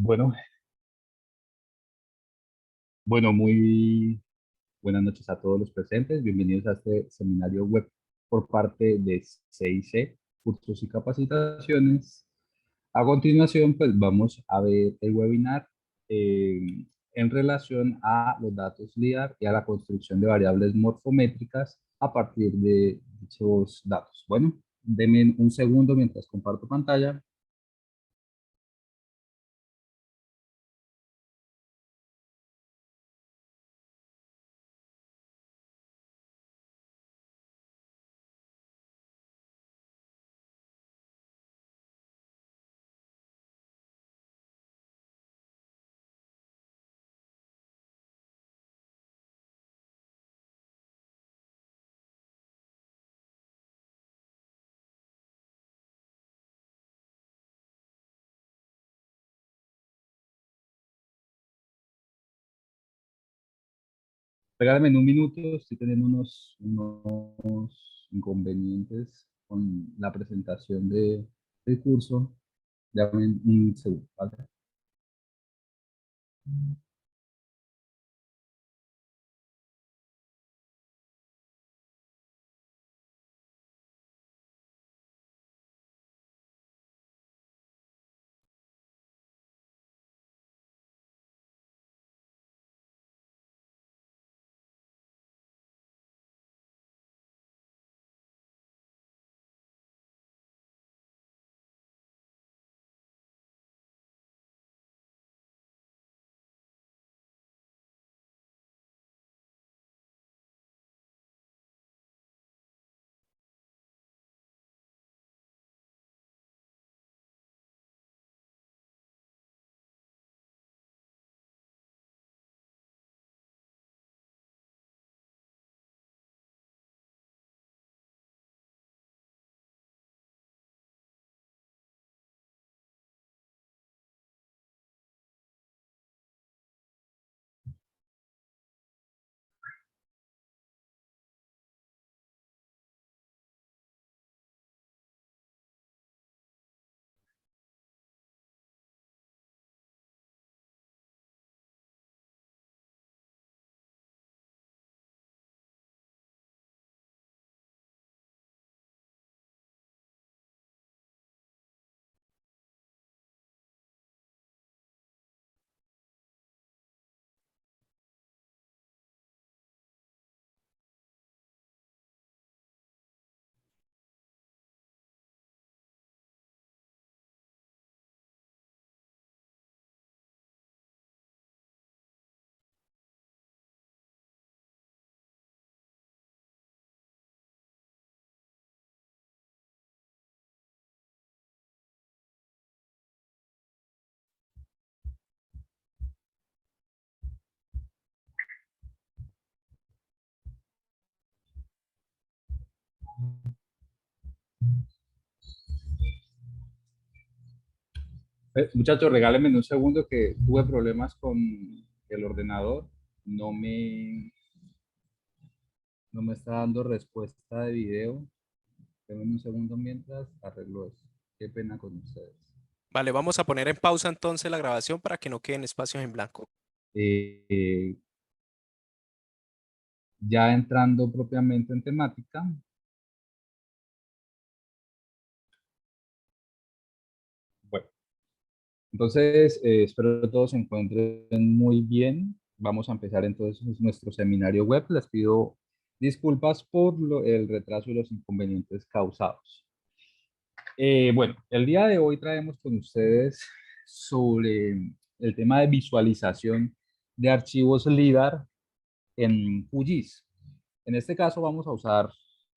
Bueno, bueno, muy buenas noches a todos los presentes. Bienvenidos a este seminario web por parte de CIC, cursos y capacitaciones. A continuación, pues vamos a ver el webinar en relación a los datos LIDAR y a la construcción de variables morfométricas a partir de dichos datos. Bueno, denme un segundo mientras comparto pantalla. Regálame en un minuto, estoy teniendo unos inconvenientes con la presentación del curso. Dame un segundo, ¿vale? Muchachos, regálenme un segundo que tuve problemas con el ordenador. No me, no me está dando respuesta de video. Denme un segundo mientras arreglo eso. Qué pena con ustedes. Vale, vamos a poner en pausa entonces la grabación para que no queden espacios en blanco. Eh, ya entrando propiamente en temática, bueno, entonces espero que todos se encuentren muy bien. Vamos a empezar entonces nuestro seminario web. Les pido disculpas por el retraso y los inconvenientes causados. Bueno, el día de hoy traemos con ustedes sobre el tema de visualización de archivos LIDAR en QGIS. En este caso vamos a usar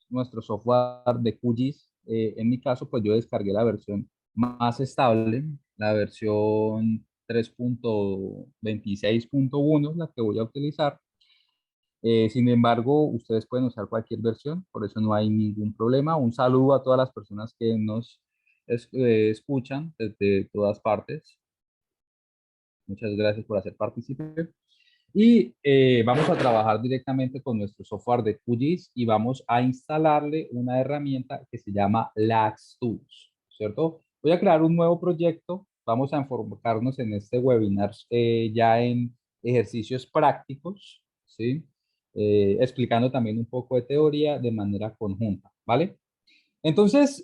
nuestro software de QGIS. En mi caso, pues yo descargué la versión más estable, la versión 3.26.1, la que voy a utilizar. Sin embargo, ustedes pueden usar cualquier versión, por eso no hay ningún problema. Un saludo a todas las personas que nos escuchan desde todas partes. Muchas gracias por hacer partícipe. Y vamos a trabajar directamente con nuestro software de QGIS y vamos a instalarle una herramienta que se llama LaxTools, ¿cierto? Voy a crear un nuevo proyecto vamos a enfocarnos en este webinar ya en ejercicios prácticos, ¿sí? Explicando también un poco de teoría de manera conjunta, ¿vale? Entonces,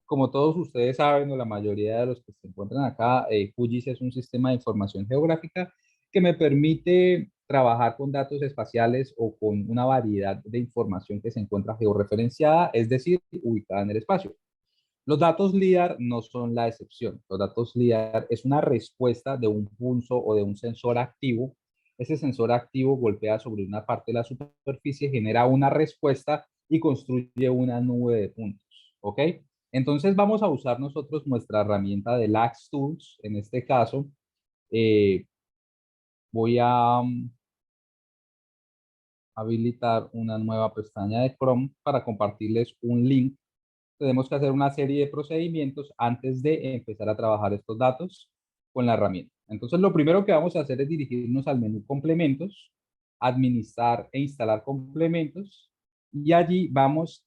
como todos ustedes saben, o la mayoría de los que se encuentran acá, QGIS es un sistema de información geográfica que me permite trabajar con datos espaciales o con una variedad de información que se encuentra georreferenciada, es decir, ubicada en el espacio. Los datos LIDAR no son la excepción. Los datos LIDAR es una respuesta de un pulso o de un sensor activo. Ese sensor activo golpea sobre una parte de la superficie, genera una respuesta y construye una nube de puntos. ¿Ok? Entonces vamos a usar nosotros nuestra herramienta de LaxTools. En este caso, eh, voy a habilitar una nueva pestaña de Chrome para compartirles un link. Tenemos que hacer una serie de procedimientos antes de empezar a trabajar estos datos con la herramienta. Entonces, lo primero que vamos a hacer es dirigirnos al menú complementos, administrar e instalar complementos, y allí vamos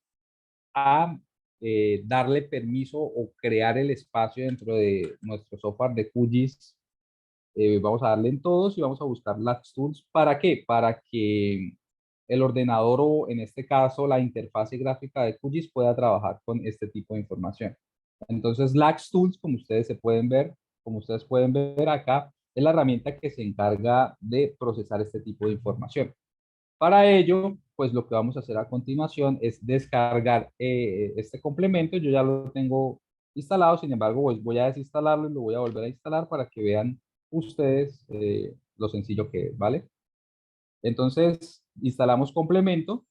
a darle permiso o crear el espacio dentro de nuestro software de QGIS. Vamos a darle en todos y vamos a buscar las tools. ¿Para qué? Para que el ordenador o en este caso la interfase gráfica de QGIS pueda trabajar con este tipo de información. Entonces LaxTools, como ustedes pueden ver acá, es la herramienta que se encarga de procesar este tipo de información. Para ello, pues lo que vamos a hacer a continuación es descargar este complemento. Yo ya lo tengo instalado, sin embargo, pues voy a desinstalarlo y lo voy a volver a instalar para que vean ustedes lo sencillo que es, ¿vale? Entonces, instalamos complemento.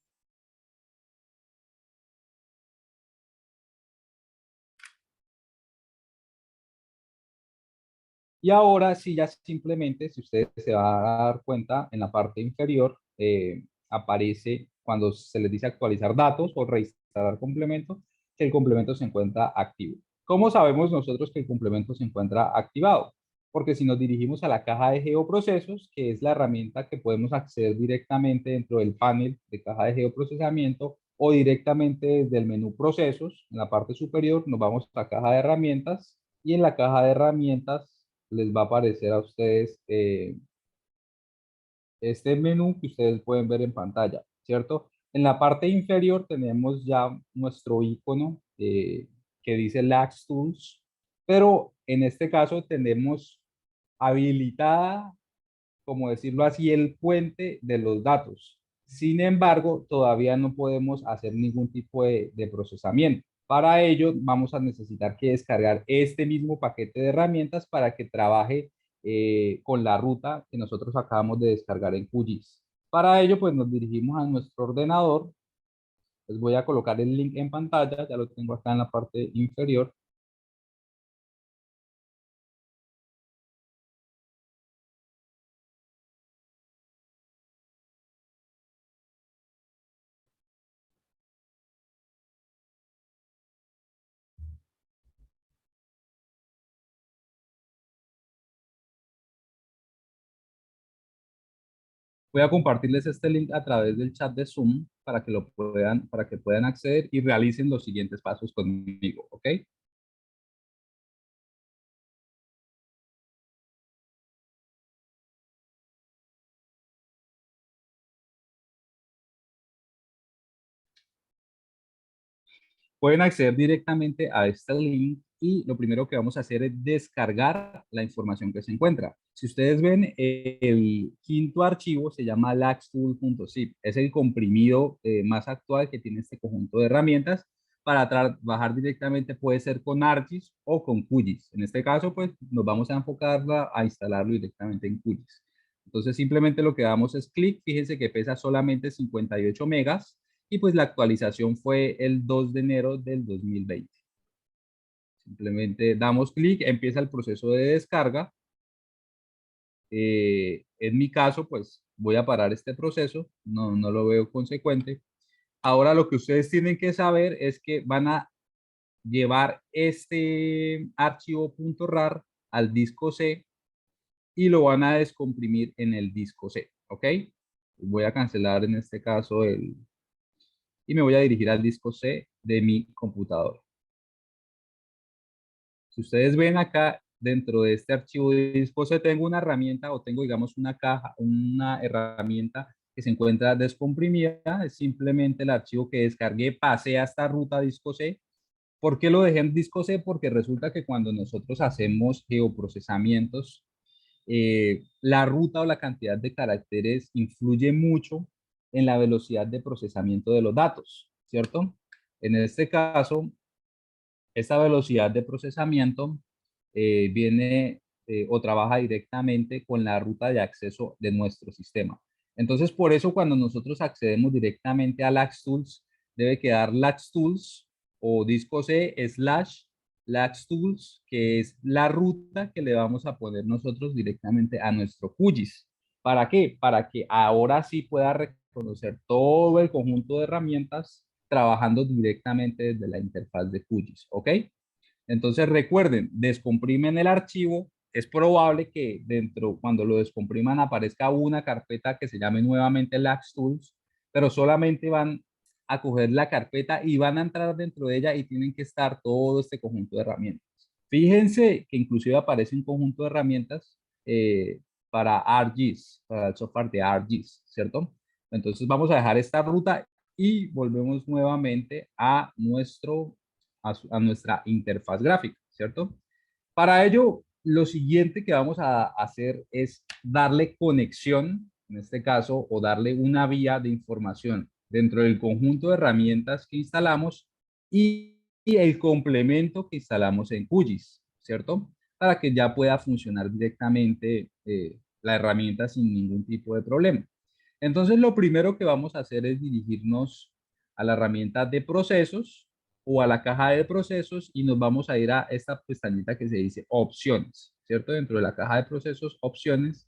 Y ahora sí, ya simplemente, si ustedes se van a dar cuenta, en la parte inferior aparece cuando se les dice actualizar datos o reinstalar complemento, que el complemento se encuentra activo. ¿Cómo sabemos nosotros que el complemento se encuentra activado? Porque si nos dirigimos a la caja de geoprocesos, que es la herramienta que podemos acceder directamente dentro del panel de caja de geoprocesamiento o directamente desde el menú procesos, en la parte superior nos vamos a caja de herramientas y en la caja de herramientas les va a aparecer a ustedes este menú que ustedes pueden ver en pantalla, ¿cierto? En la parte inferior tenemos ya nuestro icono que dice Lax Tools, pero en este caso tenemos habilitada, como decirlo así, el puente de los datos. Sin embargo, todavía no podemos hacer ningún tipo de procesamiento. Para ello, vamos a necesitar que descargar este mismo paquete de herramientas para que trabaje con la ruta que nosotros acabamos de descargar en QGIS. Para ello, pues nos dirigimos a nuestro ordenador. Les voy a colocar el link en pantalla, ya lo tengo acá en la parte inferior. Voy a compartirles este link a través del chat de Zoom para que puedan acceder y realicen los siguientes pasos conmigo, ¿ok? Pueden acceder directamente a este link y lo primero que vamos a hacer es descargar la información que se encuentra. Si ustedes ven, el quinto archivo se llama laxtool.zip. Es el comprimido más actual que tiene este conjunto de herramientas. Para trabajar directamente puede ser con ArcGIS o con QGIS. En este caso, pues nos vamos a enfocar a instalarlo directamente en QGIS. Entonces, simplemente lo que damos es clic. Fíjense que pesa solamente 58 megas y pues la actualización fue el 2 de enero del 2020. Simplemente damos clic, empieza el proceso de descarga. En mi caso, pues voy a parar este proceso, no lo veo consecuente. Ahora lo que ustedes tienen que saber es que van a llevar este archivo .rar al disco C y lo van a descomprimir en el disco C, ¿ok? Voy a cancelar en este caso y me voy a dirigir al disco C de mi computador. Si ustedes ven acá, dentro de este archivo de disco C, tengo una herramienta o tengo, digamos, una caja, una herramienta que se encuentra descomprimida. Es simplemente el archivo que descargué, pasé a esta ruta disco C. ¿Por qué lo dejé en disco C? Porque resulta que cuando nosotros hacemos geoprocesamientos, la ruta o la cantidad de caracteres influye mucho en la velocidad de procesamiento de los datos, ¿cierto? En este caso, esta velocidad de procesamiento viene o trabaja directamente con la ruta de acceso de nuestro sistema. Entonces, por eso cuando nosotros accedemos directamente a LaxTools, debe quedar LaxTools o disco C slash LaxTools, que es la ruta que le vamos a poner nosotros directamente a nuestro QGIS. ¿Para qué? Para que ahora sí pueda reconocer todo el conjunto de herramientas trabajando directamente desde la interfaz de QGIS, ¿ok? Entonces recuerden, descomprimen el archivo. Es probable que dentro, cuando lo descompriman, aparezca una carpeta que se llame nuevamente LaxTools, pero solamente van a coger la carpeta y van a entrar dentro de ella y tienen que estar todo este conjunto de herramientas. Fíjense que inclusive aparece un conjunto de herramientas para ArcGIS, para el software de ArcGIS, ¿cierto? Entonces vamos a dejar esta ruta y volvemos nuevamente a nuestra interfaz gráfica, ¿cierto? Para ello, lo siguiente que vamos a hacer es darle conexión, en este caso, o darle una vía de información dentro del conjunto de herramientas que instalamos y el complemento que instalamos en QGIS, ¿cierto? Para que ya pueda funcionar directamente la herramienta sin ningún tipo de problema. Entonces, lo primero que vamos a hacer es dirigirnos a la herramienta de procesos o a la caja de procesos y nos vamos a ir a esta pestañita que se dice opciones, ¿cierto? Dentro de la caja de procesos, opciones.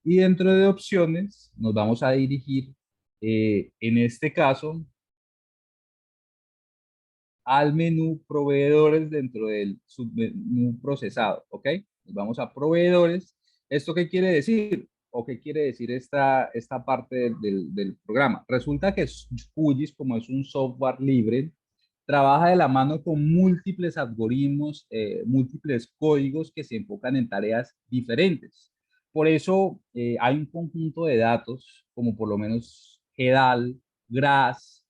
Y dentro de opciones nos vamos a dirigir, en este caso, al menú proveedores dentro del submenú procesado, ¿ok? Nos vamos a proveedores. ¿Esto qué quiere decir? ¿O qué quiere decir esta parte del programa? Resulta que QGIS, como es un software libre, trabaja de la mano con múltiples algoritmos, múltiples códigos que se enfocan en tareas diferentes. Por eso hay un conjunto de datos, como por lo menos GEDAL, GRASS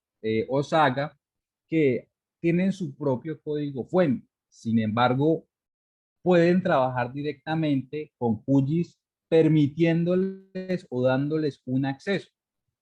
o SAGA, que tienen su propio código fuente. Sin embargo, pueden trabajar directamente con QGIS, permitiéndoles o dándoles un acceso.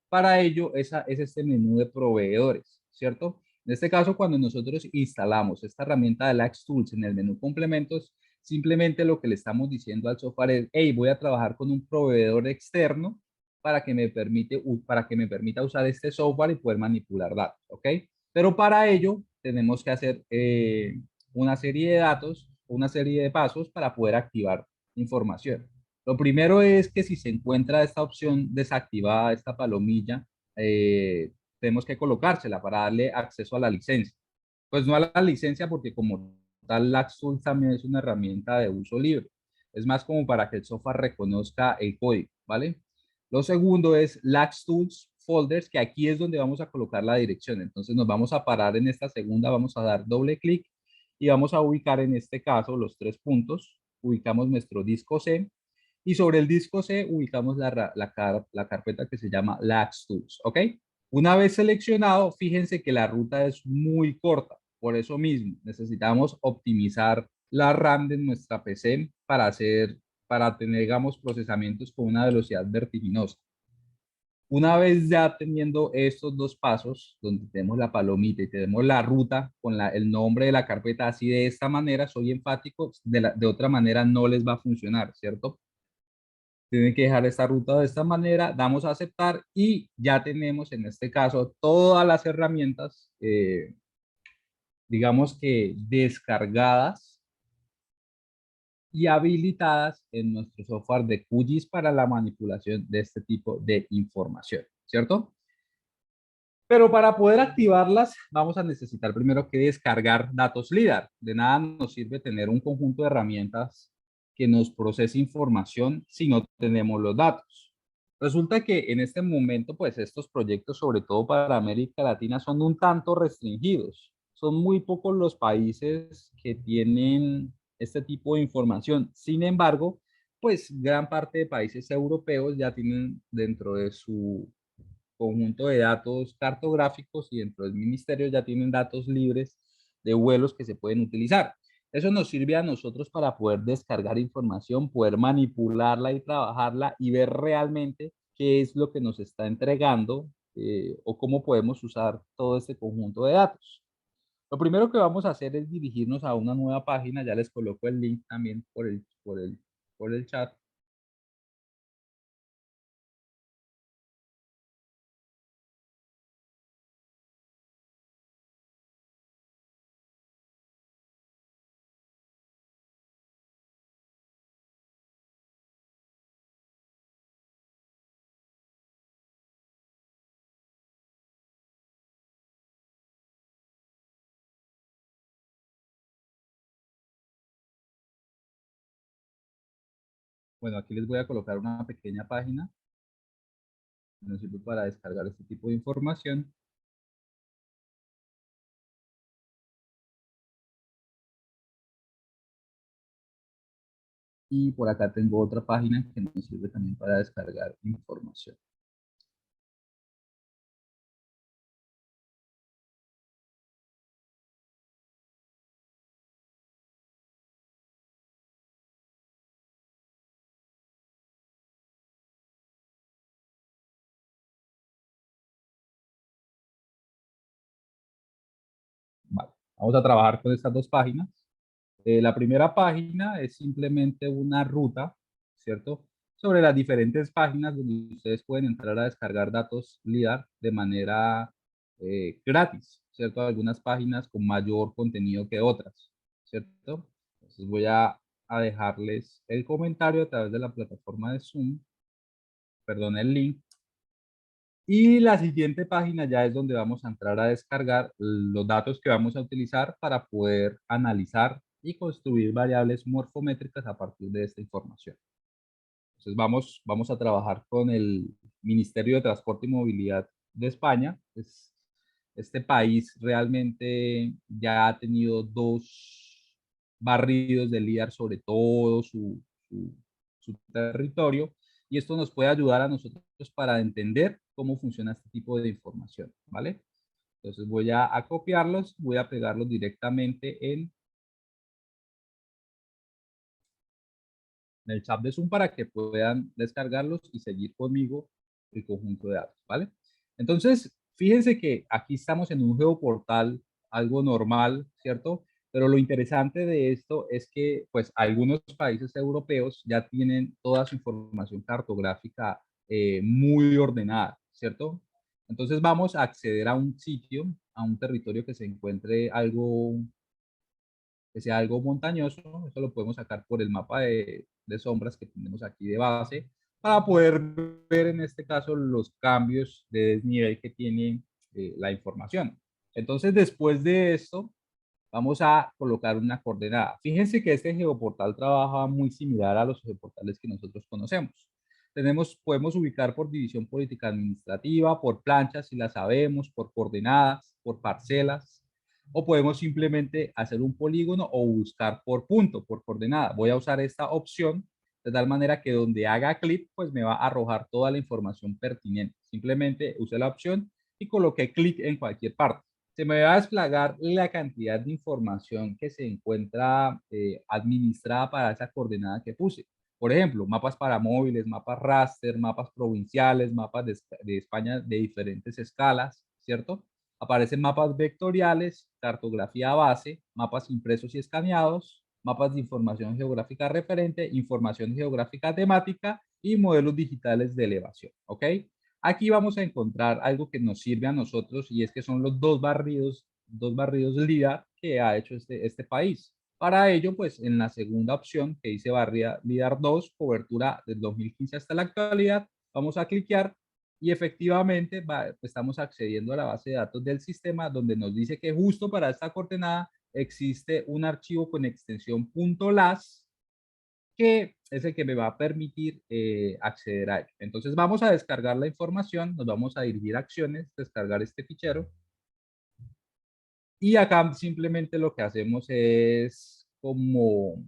Para ello, es este menú de proveedores, ¿cierto? En este caso, cuando nosotros instalamos esta herramienta de LaxTools en el menú complementos, simplemente lo que le estamos diciendo al software es, hey, voy a trabajar con un proveedor externo para que me permita usar este software y poder manipular datos, ¿ok? Pero para ello tenemos que hacer una serie de datos, una serie de pasos para poder activar información. Lo primero es que si se encuentra esta opción desactivada, esta palomilla, tenemos que colocársela para darle acceso a la licencia. Pues no a la licencia porque como tal LaxTools también es una herramienta de uso libre. Es más como para que el software reconozca el código, ¿vale? Lo segundo es LaxTools Folders, que aquí es donde vamos a colocar la dirección. Entonces nos vamos a parar en esta segunda, vamos a dar doble clic y vamos a ubicar en este caso los 3 puntos. Ubicamos nuestro disco C y sobre el disco C ubicamos la carpeta que se llama LaxTools, ¿ok? Una vez seleccionado, fíjense que la ruta es muy corta. Por eso mismo, necesitamos optimizar la RAM de nuestra PC para tener, digamos, procesamientos con una velocidad vertiginosa. Una vez ya teniendo estos 2 pasos, donde tenemos la palomita y tenemos la ruta con el nombre de la carpeta, así de esta manera, soy enfático, de otra manera no les va a funcionar, ¿cierto? Tienen que dejar esta ruta de esta manera, damos a aceptar y ya tenemos en este caso todas las herramientas, digamos que descargadas y habilitadas en nuestro software de QGIS para la manipulación de este tipo de información, ¿cierto? Pero para poder activarlas, vamos a necesitar primero que descargar datos LIDAR. De nada nos sirve tener un conjunto de herramientas que nos procese información si no tenemos los datos. Resulta que en este momento, pues estos proyectos, sobre todo para América Latina, son un tanto restringidos. Son muy pocos los países que tienen este tipo de información. Sin embargo, pues gran parte de países europeos ya tienen dentro de su conjunto de datos cartográficos y dentro del ministerio ya tienen datos libres de vuelos que se pueden utilizar. Eso nos sirve a nosotros para poder descargar información, poder manipularla y trabajarla y ver realmente qué es lo que nos está entregando o cómo podemos usar todo este conjunto de datos. Lo primero que vamos a hacer es dirigirnos a una nueva página. Ya les coloco el link también por el chat. Bueno, aquí les voy a colocar una pequeña página que nos sirve para descargar este tipo de información. Y por acá tengo otra página que nos sirve también para descargar información. Vale, vamos a trabajar con estas dos páginas. La primera página es simplemente una ruta, ¿cierto? Sobre las diferentes páginas donde ustedes pueden entrar a descargar datos LIDAR de manera gratis, ¿cierto? Algunas páginas con mayor contenido que otras, ¿cierto? Entonces voy a dejarles el comentario a través de la plataforma de Zoom, perdón, el link. Y la siguiente página ya es donde vamos a entrar a descargar los datos que vamos a utilizar para poder analizar y construir variables morfométricas a partir de esta información. Entonces vamos a trabajar con el Ministerio de Transporte y Movilidad de España. Este país realmente ya ha tenido dos barridos de LIDAR sobre todo su territorio, y esto nos puede ayudar a nosotros para entender cómo funciona este tipo de información, ¿vale? Entonces voy a copiarlos, voy a pegarlos directamente en el chat de Zoom para que puedan descargarlos y seguir conmigo el conjunto de datos, ¿vale? Entonces, fíjense que aquí estamos en un geoportal, algo normal, ¿cierto? Pero lo interesante de esto es que, pues, algunos países europeos ya tienen toda su información cartográfica muy ordenada, ¿cierto? Entonces vamos a acceder a un sitio, a un territorio que se encuentre algo que sea algo montañoso. Eso lo podemos sacar por el mapa de sombras que tenemos aquí de base para poder ver en este caso los cambios de desnivel que tiene la información. Entonces, después de esto, vamos a colocar una coordenada. Fíjense que este geoportal trabaja muy similar a los geoportales que nosotros conocemos. Podemos ubicar por división política administrativa, por planchas si la sabemos, por coordenadas, por parcelas, o podemos simplemente hacer un polígono o buscar por punto, por coordenada. Voy a usar esta opción de tal manera que donde haga clic, pues me va a arrojar toda la información pertinente. Simplemente usé la opción y coloqué clic en cualquier parte. Se me va a desplegar la cantidad de información que se encuentra administrada para esa coordenada que puse. Por ejemplo, mapas para móviles, mapas raster, mapas provinciales, mapas de España de diferentes escalas, ¿cierto? Aparecen mapas vectoriales, cartografía base, mapas impresos y escaneados, mapas de información geográfica referente, información geográfica temática y modelos digitales de elevación, ¿ok? Aquí vamos a encontrar algo que nos sirve a nosotros y es que son los dos barridos LIDAR que ha hecho este país. Para ello, pues en la segunda opción que dice barrida LIDAR 2, cobertura del 2015 hasta la actualidad, vamos a cliquear y efectivamente estamos accediendo a la base de datos del sistema donde nos dice que justo para esta coordenada existe un archivo con extensión .las que es el que me va a permitir acceder a él. Entonces vamos a descargar la información, nos vamos a dirigir a acciones, descargar este fichero. Y acá simplemente lo que hacemos es como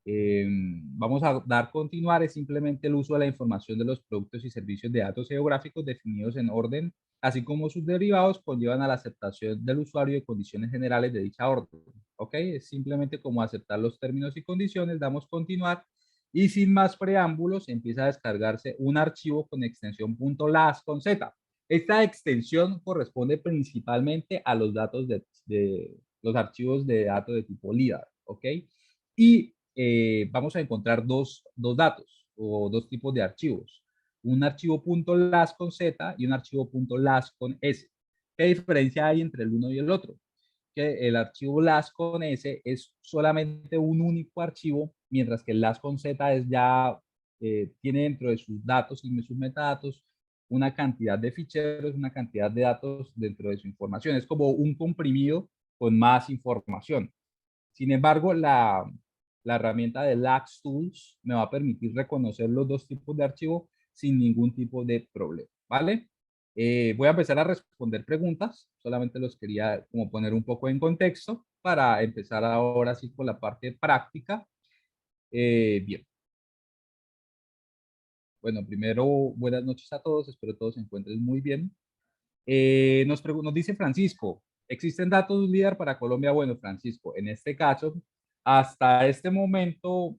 Vamos a dar continuar, es simplemente el uso de la información de los productos y servicios de datos geográficos definidos en orden, así como sus derivados conllevan a la aceptación del usuario de condiciones generales de dicha orden. ¿Ok? Es simplemente como aceptar los términos y condiciones, damos continuar y sin más preámbulos empieza a descargarse un archivo con extensión .las con z. Esta extensión corresponde principalmente a los datos de los archivos de datos de tipo LIDAR, ¿ok? Y vamos a encontrar dos datos o dos tipos de archivos. Un archivo .las con z y un archivo .las con s. ¿Qué diferencia hay entre el uno y el otro? Que el archivo las con s es solamente un único archivo, mientras que el las con z es ya, tiene dentro de sus datos y sus metadatos una cantidad de ficheros, una cantidad de datos dentro de su información. Es como un comprimido con más información. Sin embargo, la herramienta de LAX Tools me va a permitir reconocer los dos tipos de archivo sin ningún tipo de problema, ¿vale? Voy a empezar a responder preguntas, solamente los quería como poner un poco en contexto para empezar ahora sí con la parte práctica. Bien, bueno, primero, buenas noches a todos, espero todos se encuentren muy bien. Nos dice Francisco, ¿existen datos LIDAR para Colombia? Bueno, Francisco, en este caso, hasta este momento,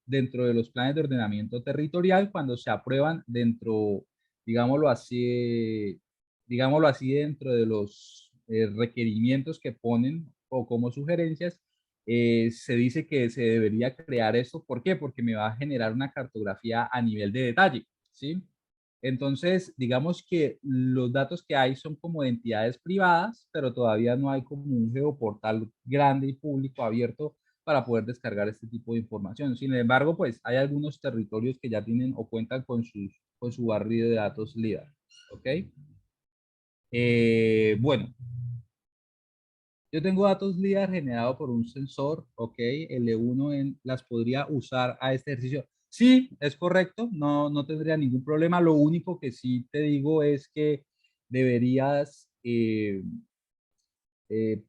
dentro de los planes de ordenamiento territorial, cuando se aprueban dentro, digámoslo así, digámoslo así, dentro de los requerimientos que ponen o como sugerencias, se dice que se debería crear esto. ¿Por qué? Porque me va a generar una cartografía a nivel de detalle, ¿sí? Entonces, digamos que los datos que hay son como de entidades privadas, pero todavía no hay como un geoportal grande y público abierto para poder descargar este tipo de información. Sin embargo, pues hay algunos territorios que ya tienen o cuentan con su barrido de datos LIDAR. ¿Ok? Bueno, yo tengo datos LIDAR generados por un sensor, ok, L1 las podría usar a este ejercicio. Sí, es correcto, no tendría ningún problema. Lo único que sí te digo es que deberías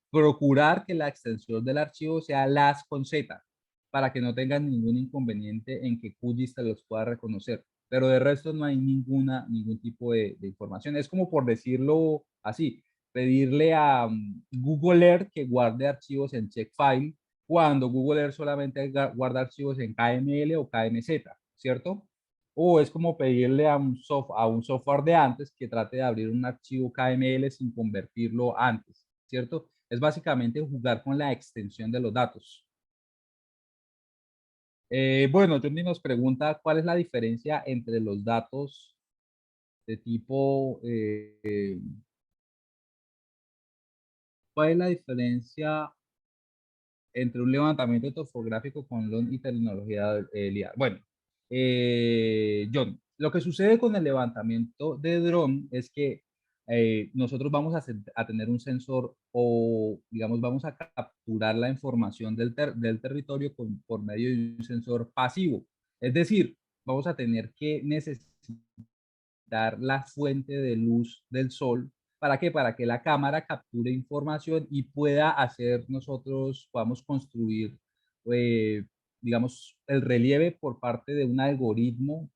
procurar que la extensión del archivo sea las con Z, para que no tengan ningún inconveniente en que QGIS te los pueda reconocer. Pero de resto no hay ningún tipo de información. Es como por decirlo así, pedirle a Google Earth que guarde archivos en checkfile cuando Google Earth solamente guarda archivos en KML o KMZ, ¿cierto? O es como pedirle a un software de antes que trate de abrir un archivo KML sin convertirlo antes, ¿cierto? Es básicamente jugar con la extensión de los datos. Bueno, Johnny nos pregunta cuál es la diferencia entre los datos de tipo, cuál es la diferencia entre un levantamiento topográfico con LON y tecnología LIDAR. Bueno, John, lo que sucede con el levantamiento de dron es que nosotros vamos a tener un sensor o, digamos, vamos a capturar la información del territorio por medio de un sensor pasivo. Es decir, vamos a tener que necesitar la fuente de luz del sol. ¿Para qué? Para que la cámara capture información y pueda hacer nosotros, podamos construir, eh, digamos, el relieve por parte de un algoritmo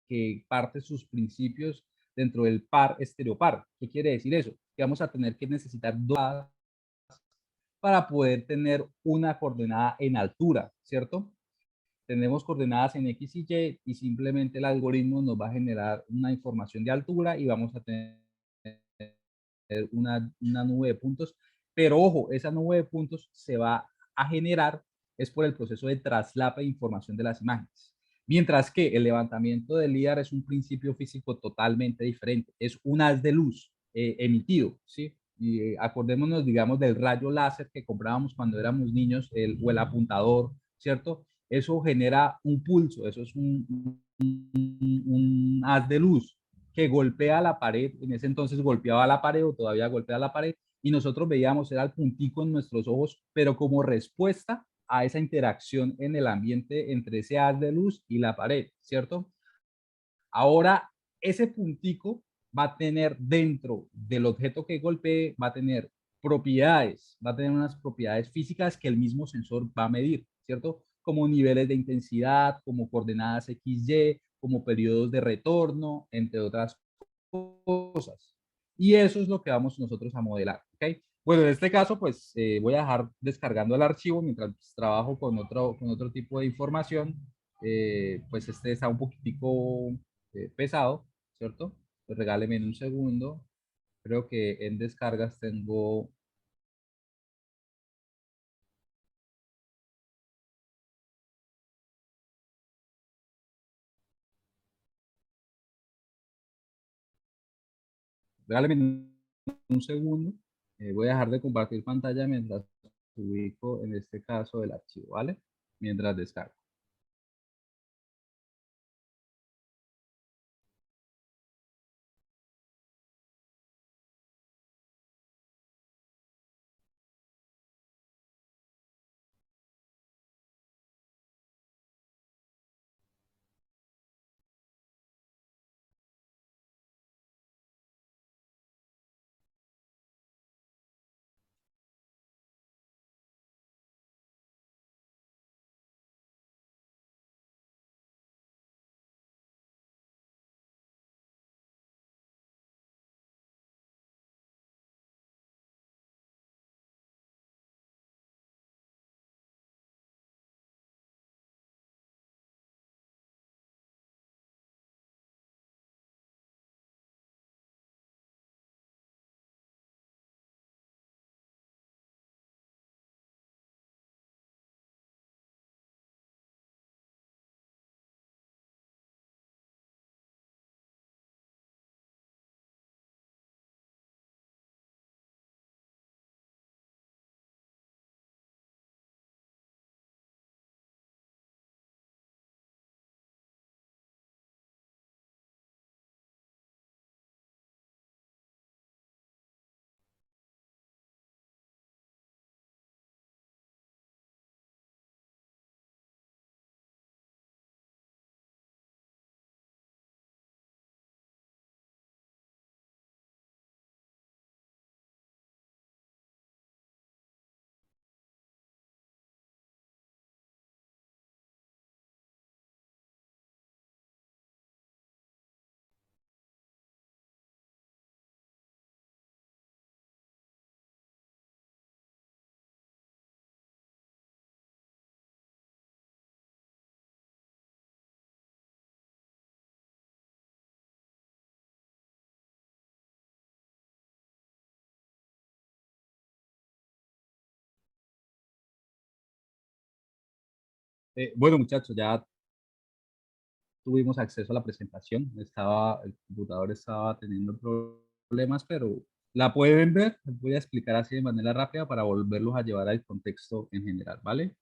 que parte sus principios dentro del par estereopar. ¿Qué quiere decir eso? Que vamos a tener que necesitar dos para poder tener una coordenada en altura, ¿cierto? Tenemos coordenadas en X y Y y simplemente el algoritmo nos va a generar una información de altura y vamos a tener una nube de puntos. Pero ojo, esa nube de puntos se va a generar es por el proceso de traslape de información de las imágenes. Mientras que el levantamiento del LIDAR es un principio físico totalmente diferente. Es un haz de luz emitido, ¿sí? Y acordémonos, digamos, del rayo láser que comprábamos cuando éramos niños, o el apuntador, ¿cierto? Eso genera un pulso, eso es un haz de luz que golpea la pared, en ese entonces golpeaba la pared o todavía golpea la pared, y nosotros veíamos, era el puntico en nuestros ojos, pero como respuesta a esa interacción en el ambiente entre ese haz de luz y la pared, ¿cierto? Ahora, ese puntico va a tener dentro del objeto que golpee, va a tener propiedades, va a tener unas propiedades físicas que el mismo sensor va a medir, ¿cierto? Como niveles de intensidad, como coordenadas XY, como periodos de retorno, entre otras cosas. Y eso es lo que vamos nosotros a modelar, ¿ok? Bueno, en este caso, pues voy a dejar descargando el archivo mientras trabajo con otro tipo de información. Pues este está un poquitico pesado, ¿cierto? Pues regáleme un segundo. Creo que en descargas tengo... Regáleme un segundo. Voy a dejar de compartir pantalla mientras ubico, en este caso, el archivo, ¿vale? Mientras descargo. Bueno, muchachos, ya tuvimos acceso a la presentación. El computador estaba teniendo problemas, pero la pueden ver. Les voy a explicar así de manera rápida para volverlos a llevar al contexto en general, ¿vale?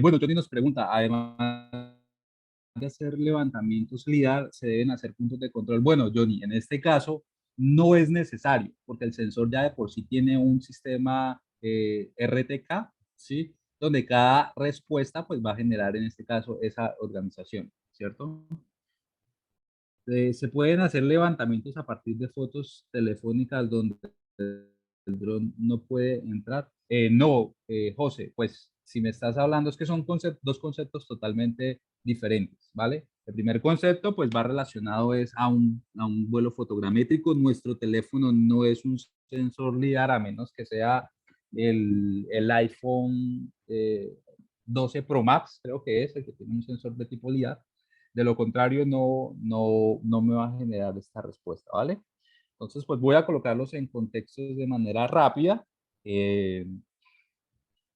Bueno, Johnny nos pregunta, además de hacer levantamientos LIDAR, se deben hacer puntos de control. Bueno, Johnny, en este caso no es necesario, porque el sensor ya de por sí tiene un sistema RTK, ¿sí? Donde cada respuesta pues va a generar en este caso esa organización, ¿cierto? Se pueden hacer levantamientos a partir de fotos telefónicas donde el dron no puede entrar. No, José, pues si me estás hablando es que son dos conceptos totalmente diferentes, ¿vale? El primer concepto pues va relacionado es a un vuelo fotogramétrico. Nuestro teléfono no es un sensor LiDAR a menos que sea el iPhone 12 Pro Max, creo que es el que tiene un sensor de tipo LiDAR. De lo contrario, no me va a generar esta respuesta, ¿vale? Entonces, pues voy a colocarlos en contextos de manera rápida. Eh,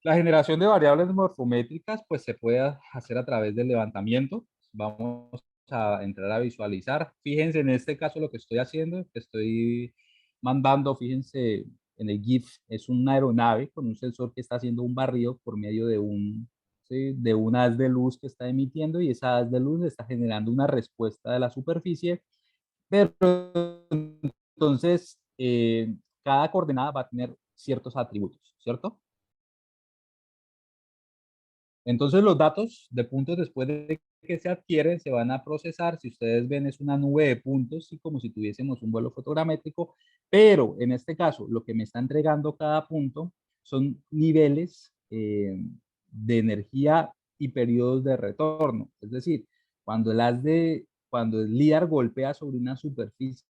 la generación de variables morfométricas, pues se puede hacer a través del levantamiento. Vamos a entrar a visualizar. Fíjense en este caso lo que estoy haciendo, que estoy mandando, fíjense en el GIF, es una aeronave con un sensor que está haciendo un barrido por medio de ¿sí? de un haz de luz que está emitiendo y esa haz de luz está generando una respuesta de la superficie, pero entonces cada coordenada va a tener ciertos atributos, ¿cierto? Entonces los datos de puntos después de que se adquieren se van a procesar. Si ustedes ven, es una nube de puntos, y como si tuviésemos un vuelo fotogramétrico, pero en este caso lo que me está entregando cada punto son niveles de energía y periodos de retorno. Es decir, cuando el LIDAR golpea sobre una superficie,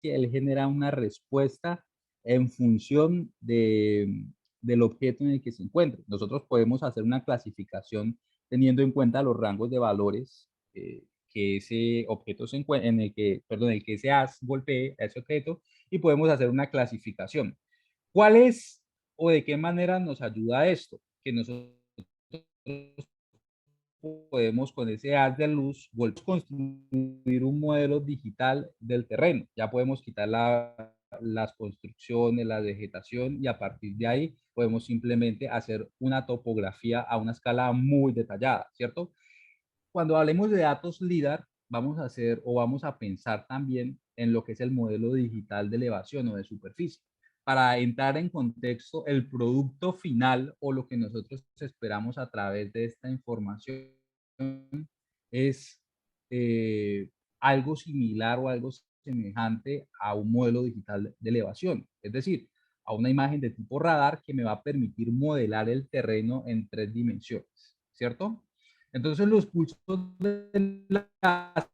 él genera una respuesta en función del objeto en el que se encuentre. Nosotros podemos hacer una clasificación teniendo en cuenta los rangos de valores que ese objeto se encuentra, en el que, perdón, el que ese haz golpee a ese objeto, y podemos hacer una clasificación. ¿Cuál es o de qué manera nos ayuda esto? Que nosotros podemos con ese haz de luz construir un modelo digital del terreno. Ya podemos quitar las construcciones, la vegetación, y a partir de ahí podemos simplemente hacer una topografía a una escala muy detallada, ¿cierto? Cuando hablemos de datos LIDAR, vamos a hacer o vamos a pensar también en lo que es el modelo digital de elevación o de superficie. Para entrar en contexto, el producto final o lo que nosotros esperamos a través de esta información es algo similar o algo semejante a un modelo digital de elevación, es decir, a una imagen de tipo radar que me va a permitir modelar el terreno en 3 dimensiones, ¿cierto? Entonces los pulsos del láser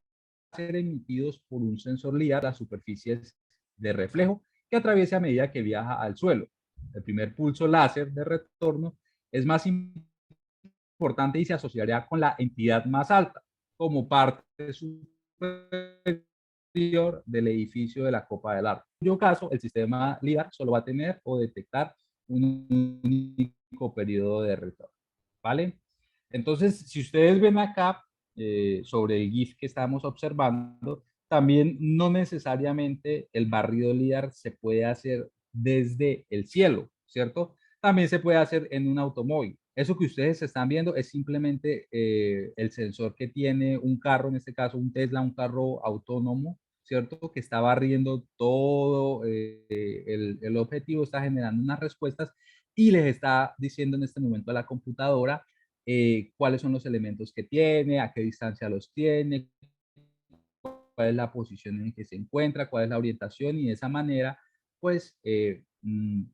emitidos por un sensor LIDAR las superficies de reflejo que atraviesa a medida que viaja al suelo. El primer pulso láser de retorno es más importante y se asociaría con la entidad más alta como parte superior del edificio de la Copa del Arte. En cuyo caso, el sistema LIDAR solo va a tener o detectar un único periodo de retorno, ¿vale? Entonces, si ustedes ven acá sobre el GIF que estamos observando, también no necesariamente el barrido LIDAR se puede hacer desde el cielo, ¿cierto? También se puede hacer en un automóvil. Eso que ustedes están viendo es simplemente el sensor que tiene un carro, en este caso un Tesla, un carro autónomo, ¿cierto? Que está barriendo todo el objetivo, está generando unas respuestas y les está diciendo en este momento a la computadora cuáles son los elementos que tiene, a qué distancia los tiene, cuál es la posición en que se encuentra, cuál es la orientación, y de esa manera, pues,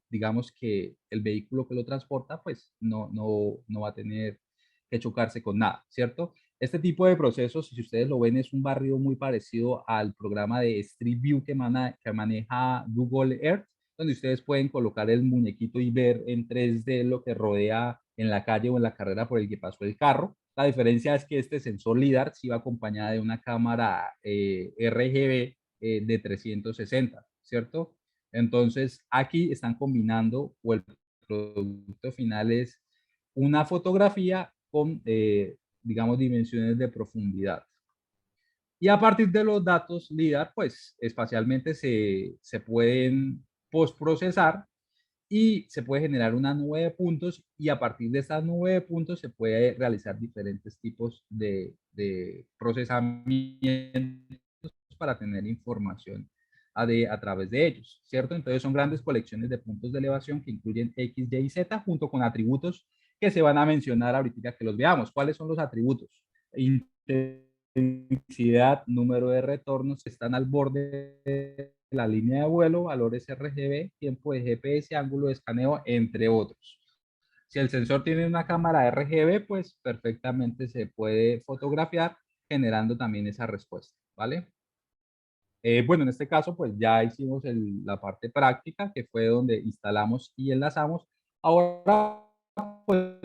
digamos que el vehículo que lo transporta, pues, no va a tener que chocarse con nada, ¿cierto? Este tipo de procesos, si ustedes lo ven, es un barrido muy parecido al programa de Street View que maneja Google Earth, donde ustedes pueden colocar el muñequito y ver en 3D lo que rodea en la calle o en la carrera por el que pasó el carro. La diferencia es que este sensor LIDAR sí va acompañada de una cámara RGB de 360, ¿cierto? Entonces, aquí están combinando, o el producto final es una fotografía con, digamos, dimensiones de profundidad. Y a partir de los datos LIDAR, pues espacialmente se pueden postprocesar y se puede generar una nube de puntos, y a partir de esta nube de puntos se puede realizar diferentes tipos de procesamientos para tener información a través de ellos, ¿cierto? Entonces son grandes colecciones de puntos de elevación que incluyen X, Y y Z junto con atributos que se van a mencionar ahorita que los veamos. ¿Cuáles son los atributos? Intensidad, número de retornos que están al borde de la línea de vuelo, valores RGB, tiempo de GPS, ángulo de escaneo, entre otros. Si el sensor tiene una cámara RGB, pues perfectamente se puede fotografiar generando también esa respuesta, ¿vale? Bueno, en este caso, pues ya hicimos la parte práctica, que fue donde instalamos y enlazamos. Ahora, pues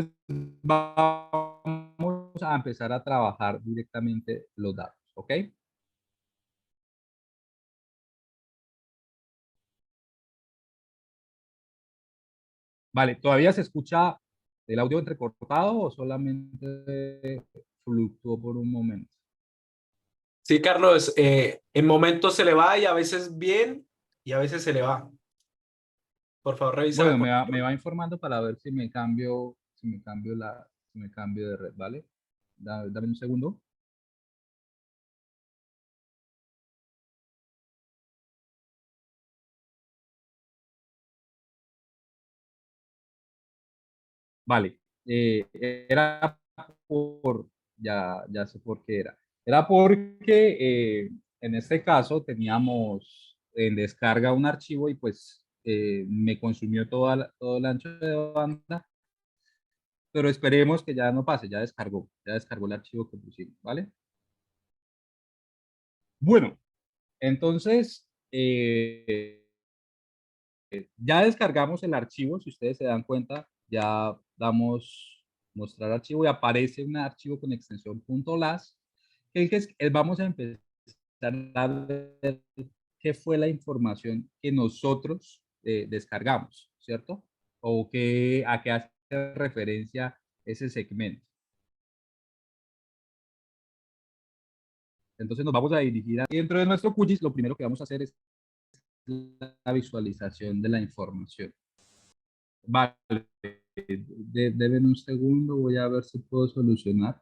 vamos a empezar a trabajar directamente los datos, ¿ok? Vale, ¿todavía se escucha el audio entrecortado o solamente fluctuó por un momento? Sí, Carlos, en momentos se le va y a veces bien y a veces se le va. Por favor, revisa la Bueno, me conexión. va informando para ver si me cambio de red, ¿vale? Dame un segundo. Vale. Era por ya sé por qué era. Era porque en este caso teníamos en descarga un archivo y pues me consumió todo el ancho de banda, pero esperemos que ya no pase, ya descargó el archivo que pusimos, ¿vale? Bueno, entonces ya descargamos el archivo, si ustedes se dan cuenta, ya damos mostrar archivo y aparece un archivo con extensión .las, vamos a empezar a ver qué fue la información que nosotros descargamos, ¿cierto? O a qué hace referencia ese segmento. Entonces nos vamos a dirigir dentro de nuestro QGIS, lo primero que vamos a hacer es la visualización de la información. Vale, deben un segundo, voy a ver si puedo solucionar.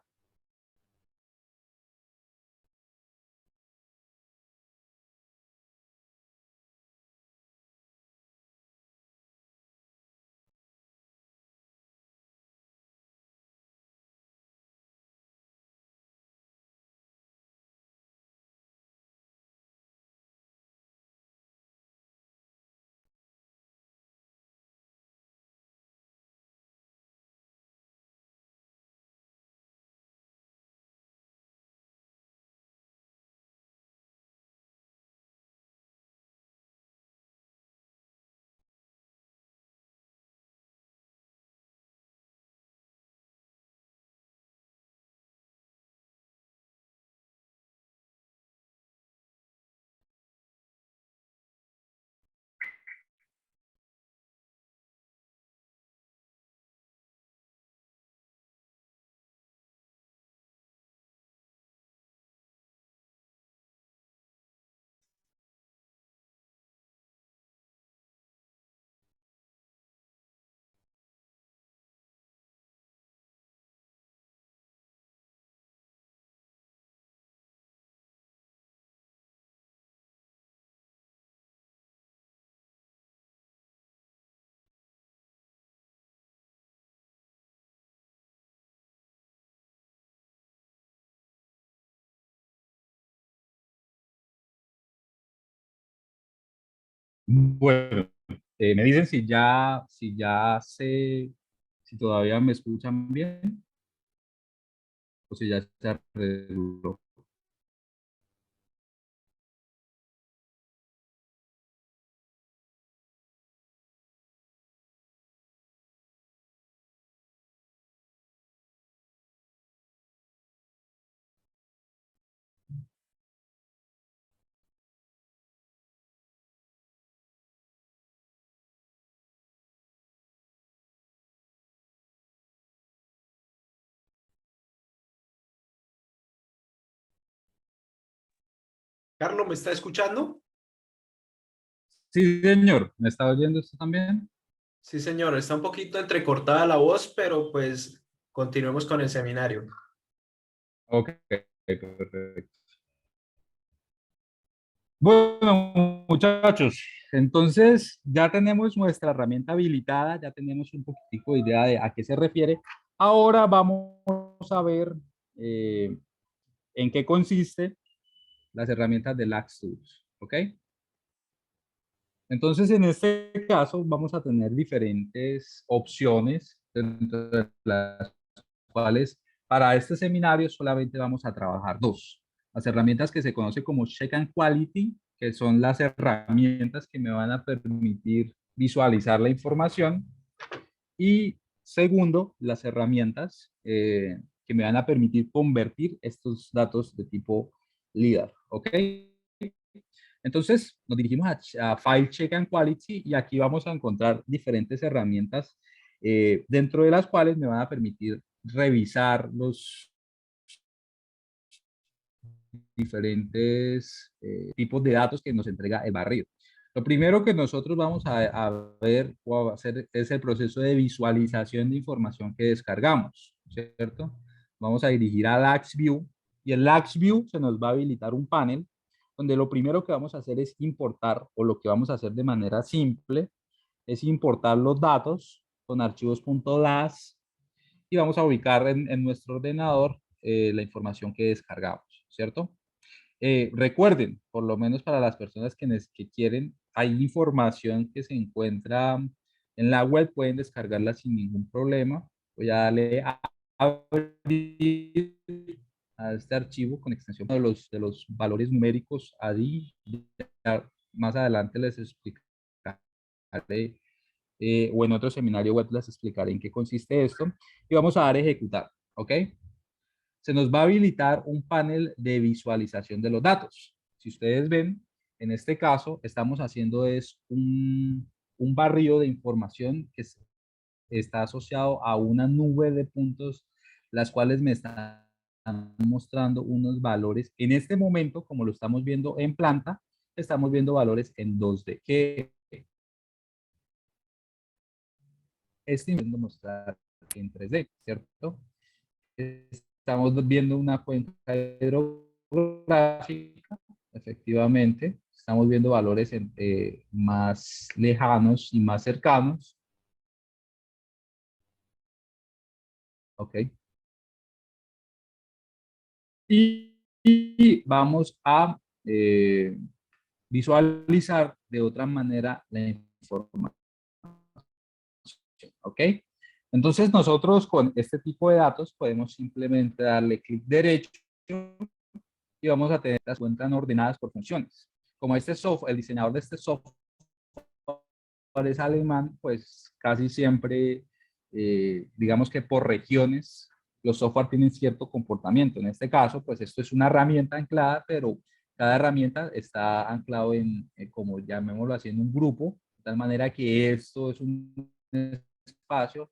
Bueno, me dicen si todavía me escuchan bien o si ya se arregló. Carlos, ¿me está escuchando? Sí, señor, ¿me está oyendo usted también? Sí, señor, está un poquito entrecortada la voz, pero pues continuemos con el seminario. Ok, perfecto. Bueno, muchachos, entonces ya tenemos nuestra herramienta habilitada, ya tenemos un poquitico de idea de a qué se refiere. Ahora vamos a ver eh, en qué consiste las herramientas de LaxTools, ¿ok? Entonces, en este caso, vamos a tener diferentes opciones, dentro de las cuales para este seminario solamente vamos a trabajar dos. Las herramientas que se conoce como Check and Quality, que son las herramientas que me van a permitir visualizar la información. Y segundo, las herramientas que me van a permitir convertir estos datos de tipo LIDAR, ¿ok? Entonces, nos dirigimos a File Check and Quality y aquí vamos a encontrar diferentes herramientas dentro de las cuales me van a permitir revisar los diferentes tipos de datos que nos entrega el barrido. Lo primero que nosotros vamos a ver o a hacer es el proceso de visualización de información que descargamos, ¿cierto? Vamos a dirigir al LaxView y el LaxView se nos va a habilitar un panel donde lo primero que vamos a hacer es importar, o lo que vamos a hacer de manera simple, es importar los datos con archivos .las y vamos a ubicar en nuestro ordenador la información que descargamos, ¿cierto? Recuerden, por lo menos para las personas que quieren, hay información que se encuentra en la web, pueden descargarla sin ningún problema. Voy a darle a abrir a este archivo con extensión de los valores numéricos ahí. Más adelante les explicaré, o en otro seminario web les explicaré en qué consiste esto. Y vamos a dar a ejecutar, ¿ok? Se nos va a habilitar un panel de visualización de los datos. Si ustedes ven, en este caso, estamos haciendo es un barrido de información que está asociado a una nube de puntos, las cuales me están mostrando unos valores. En este momento, como lo estamos viendo en planta, estamos viendo valores en 2D, que este mostrar en 3D, ¿cierto? Estamos viendo una cuenca hidrográfica, efectivamente. Estamos viendo valores más lejanos y más cercanos. Ok. Y vamos a visualizar de otra manera la información. ¿Ok? Entonces nosotros con este tipo de datos podemos simplemente darle clic derecho y vamos a tener las cuentas ordenadas por funciones. Como este software, el diseñador de este software es alemán, pues casi siempre, digamos que por regiones, los software tienen cierto comportamiento. En este caso, pues esto es una herramienta anclada, pero cada herramienta está anclado como llamémoslo así, en un grupo, de tal manera que esto es un espacio,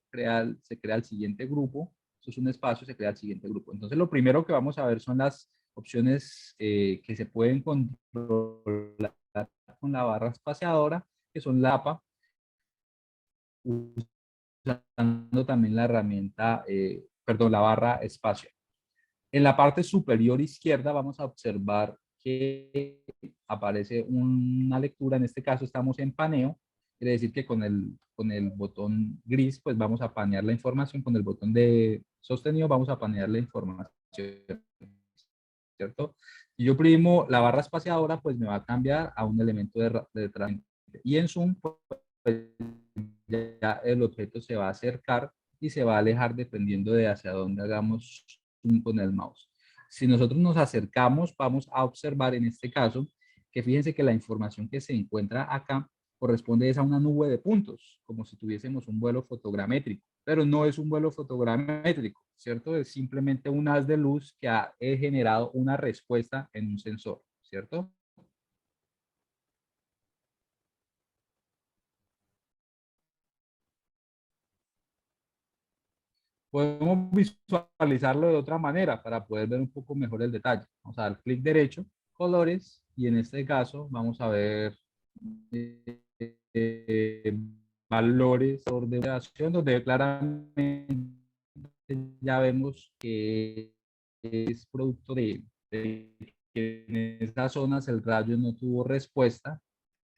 se crea el siguiente grupo, esto es un espacio, se crea el siguiente grupo. Entonces, lo primero que vamos a ver son las opciones que se pueden controlar con la barra espaciadora, que son la APA, usando también la herramienta, perdón, la barra espacio. En la parte superior izquierda vamos a observar que aparece una lectura, en este caso estamos en paneo, quiere decir que con el botón gris pues vamos a panear la información, con el botón de sostenido vamos a panear la información, ¿cierto? Si yo primo la barra espaciadora pues me va a cambiar a un elemento de tránsito y en zoom pues ya el objeto se va a acercar y se va a alejar dependiendo de hacia dónde hagamos zoom con el mouse. Si nosotros nos acercamos, vamos a observar en este caso que fíjense que la información que se encuentra acá corresponde a una nube de puntos, como si tuviésemos un vuelo fotogramétrico, pero no es un vuelo fotogramétrico, ¿cierto? Es simplemente un haz de luz que ha generado una respuesta en un sensor, ¿cierto? Podemos visualizarlo de otra manera para poder ver un poco mejor el detalle. Vamos a dar clic derecho, colores, y en este caso vamos a ver eh, valores de ordenación, donde claramente ya vemos que es producto de que en estas zonas el rayo no tuvo respuesta.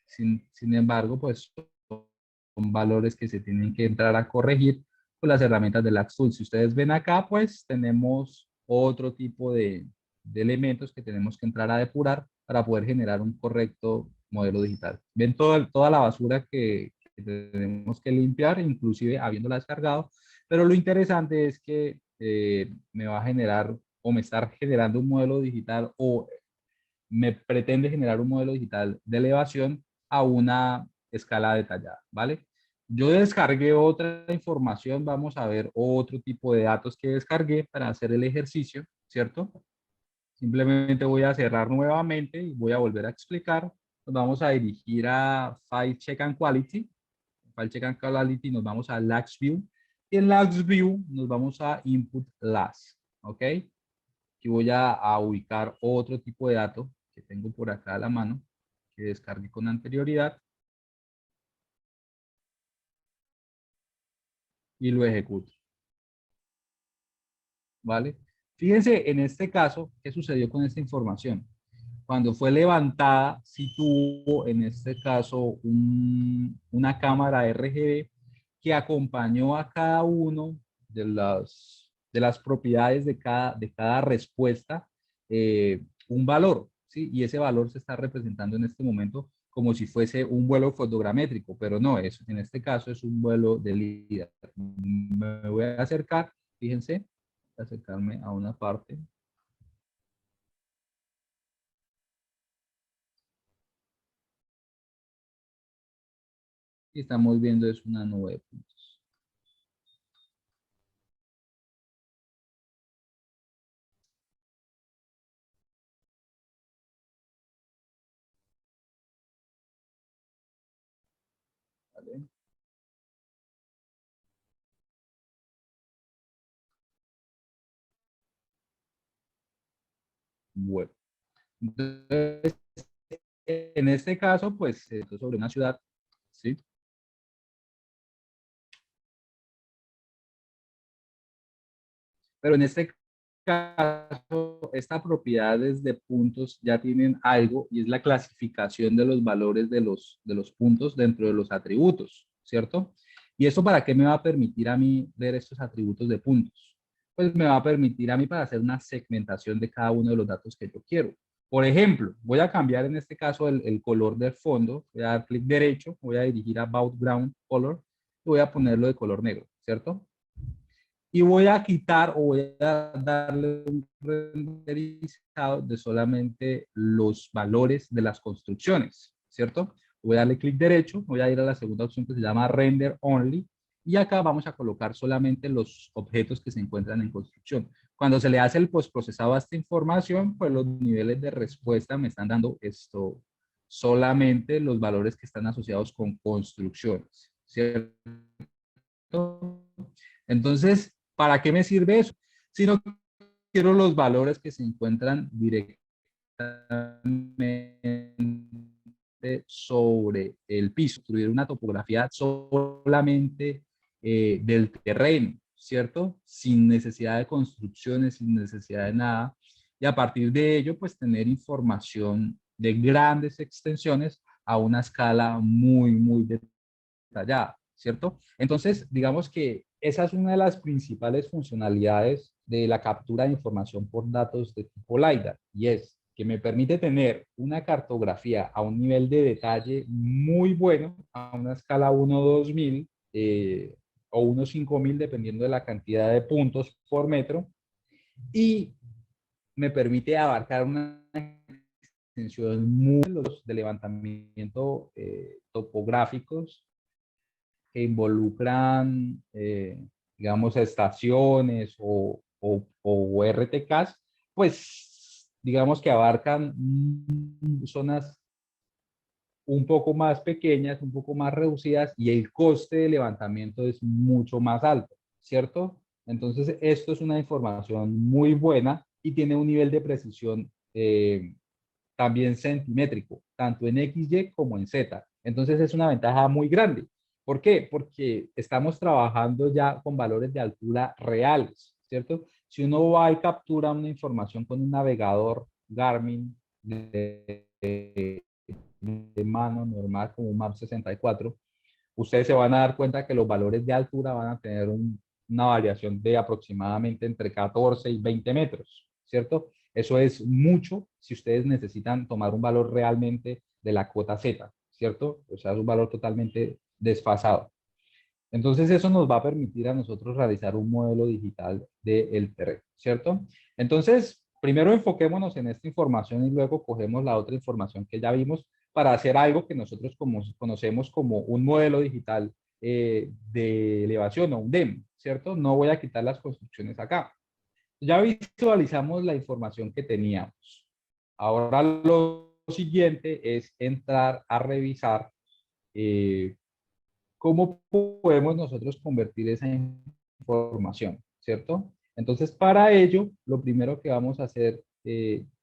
Sin embargo, pues son valores que se tienen que entrar a corregir con las herramientas de LaxTool. Si ustedes ven acá, pues tenemos otro tipo de elementos que tenemos que entrar a depurar para poder generar un correcto modelo digital. Ven toda la basura que tenemos que limpiar, inclusive habiéndola descargado, pero lo interesante es que me va a generar o me está generando un modelo digital o me pretende generar un modelo digital de elevación a una escala detallada, ¿vale? Yo descargué otra información, vamos a ver otro tipo de datos que descargué para hacer el ejercicio, ¿cierto? Simplemente voy a cerrar nuevamente y voy a volver a explicar. Nos vamos a dirigir a File Check and Quality. File Check and Quality nos vamos a LaxView y en LaxView nos vamos a Input Las, ¿ok? Aquí voy a ubicar otro tipo de dato que tengo por acá a la mano, que descargué con anterioridad y lo ejecuto, ¿vale? Fíjense en este caso, ¿qué sucedió con esta información? Cuando fue levantada, sí tuvo en este caso una cámara RGB que acompañó a cada uno de las propiedades de cada respuesta un valor, ¿sí? Y ese valor se está representando en este momento como si fuese un vuelo fotogramétrico, pero no, es, en este caso es un vuelo de LIDAR. Me voy a acercar, fíjense, voy a acercarme a una parte. Y estamos viendo es una nube de puntos. ¿Vale? Bueno, entonces, en este caso, pues, esto es sobre una ciudad, ¿sí? Pero en este caso, estas propiedades de puntos ya tienen algo y es la clasificación de los valores de los puntos dentro de los atributos, ¿cierto? ¿Y eso para qué me va a permitir a mí ver estos atributos de puntos? Pues me va a permitir a mí para hacer una segmentación de cada uno de los datos que yo quiero. Por ejemplo, voy a cambiar en este caso el color del fondo, voy a dar clic derecho, voy a dirigir a About Ground Color y voy a ponerlo de color negro, ¿cierto? Y voy a quitar o voy a darle un renderizado de solamente los valores de las construcciones, ¿cierto? Voy a darle clic derecho, voy a ir a la segunda opción que se llama Render Only, y acá vamos a colocar solamente los objetos que se encuentran en construcción. Cuando se le hace el postprocesado a esta información, pues los niveles de respuesta me están dando esto, solamente los valores que están asociados con construcciones, ¿cierto? Entonces, ¿para qué me sirve eso? Si no quiero los valores que se encuentran directamente sobre el piso, construir una topografía solamente del terreno, ¿cierto? Sin necesidad de construcciones, sin necesidad de nada. Y a partir de ello, pues tener información de grandes extensiones a una escala muy, muy detallada, ¿cierto? Entonces, digamos que esa es una de las principales funcionalidades de la captura de información por datos de tipo LiDAR, y es que me permite tener una cartografía a un nivel de detalle muy bueno, a una escala 1-2000 o 1-5000, dependiendo de la cantidad de puntos por metro, y me permite abarcar una extensión muy de levantamiento topográficos que involucran, digamos, estaciones o RTKs, pues digamos que abarcan zonas un poco más pequeñas, un poco más reducidas y el coste de levantamiento es mucho más alto, ¿cierto? Entonces, esto es una información muy buena y tiene un nivel de precisión también centimétrico, tanto en XY como en Z. Entonces es una ventaja muy grande. ¿Por qué? Porque estamos trabajando ya con valores de altura reales, ¿cierto? Si uno va y captura una información con un navegador Garmin de mano normal como un MAP 64, ustedes se van a dar cuenta que los valores de altura van a tener una variación de aproximadamente entre 14 y 20 metros, ¿cierto? Eso es mucho si ustedes necesitan tomar un valor realmente de la cuota Z, ¿cierto? O sea, es un valor totalmente desfasado. Entonces, eso nos va a permitir a nosotros realizar un modelo digital del terreno, ¿cierto? Entonces, primero enfoquémonos en esta información y luego cogemos la otra información que ya vimos para hacer algo que nosotros conocemos como un modelo digital de elevación o un DEM, ¿cierto? No voy a quitar las construcciones acá. Ya visualizamos la información que teníamos. Ahora lo siguiente es entrar a revisar cómo podemos nosotros convertir esa información, ¿cierto? Entonces, para ello, lo primero que vamos a hacer,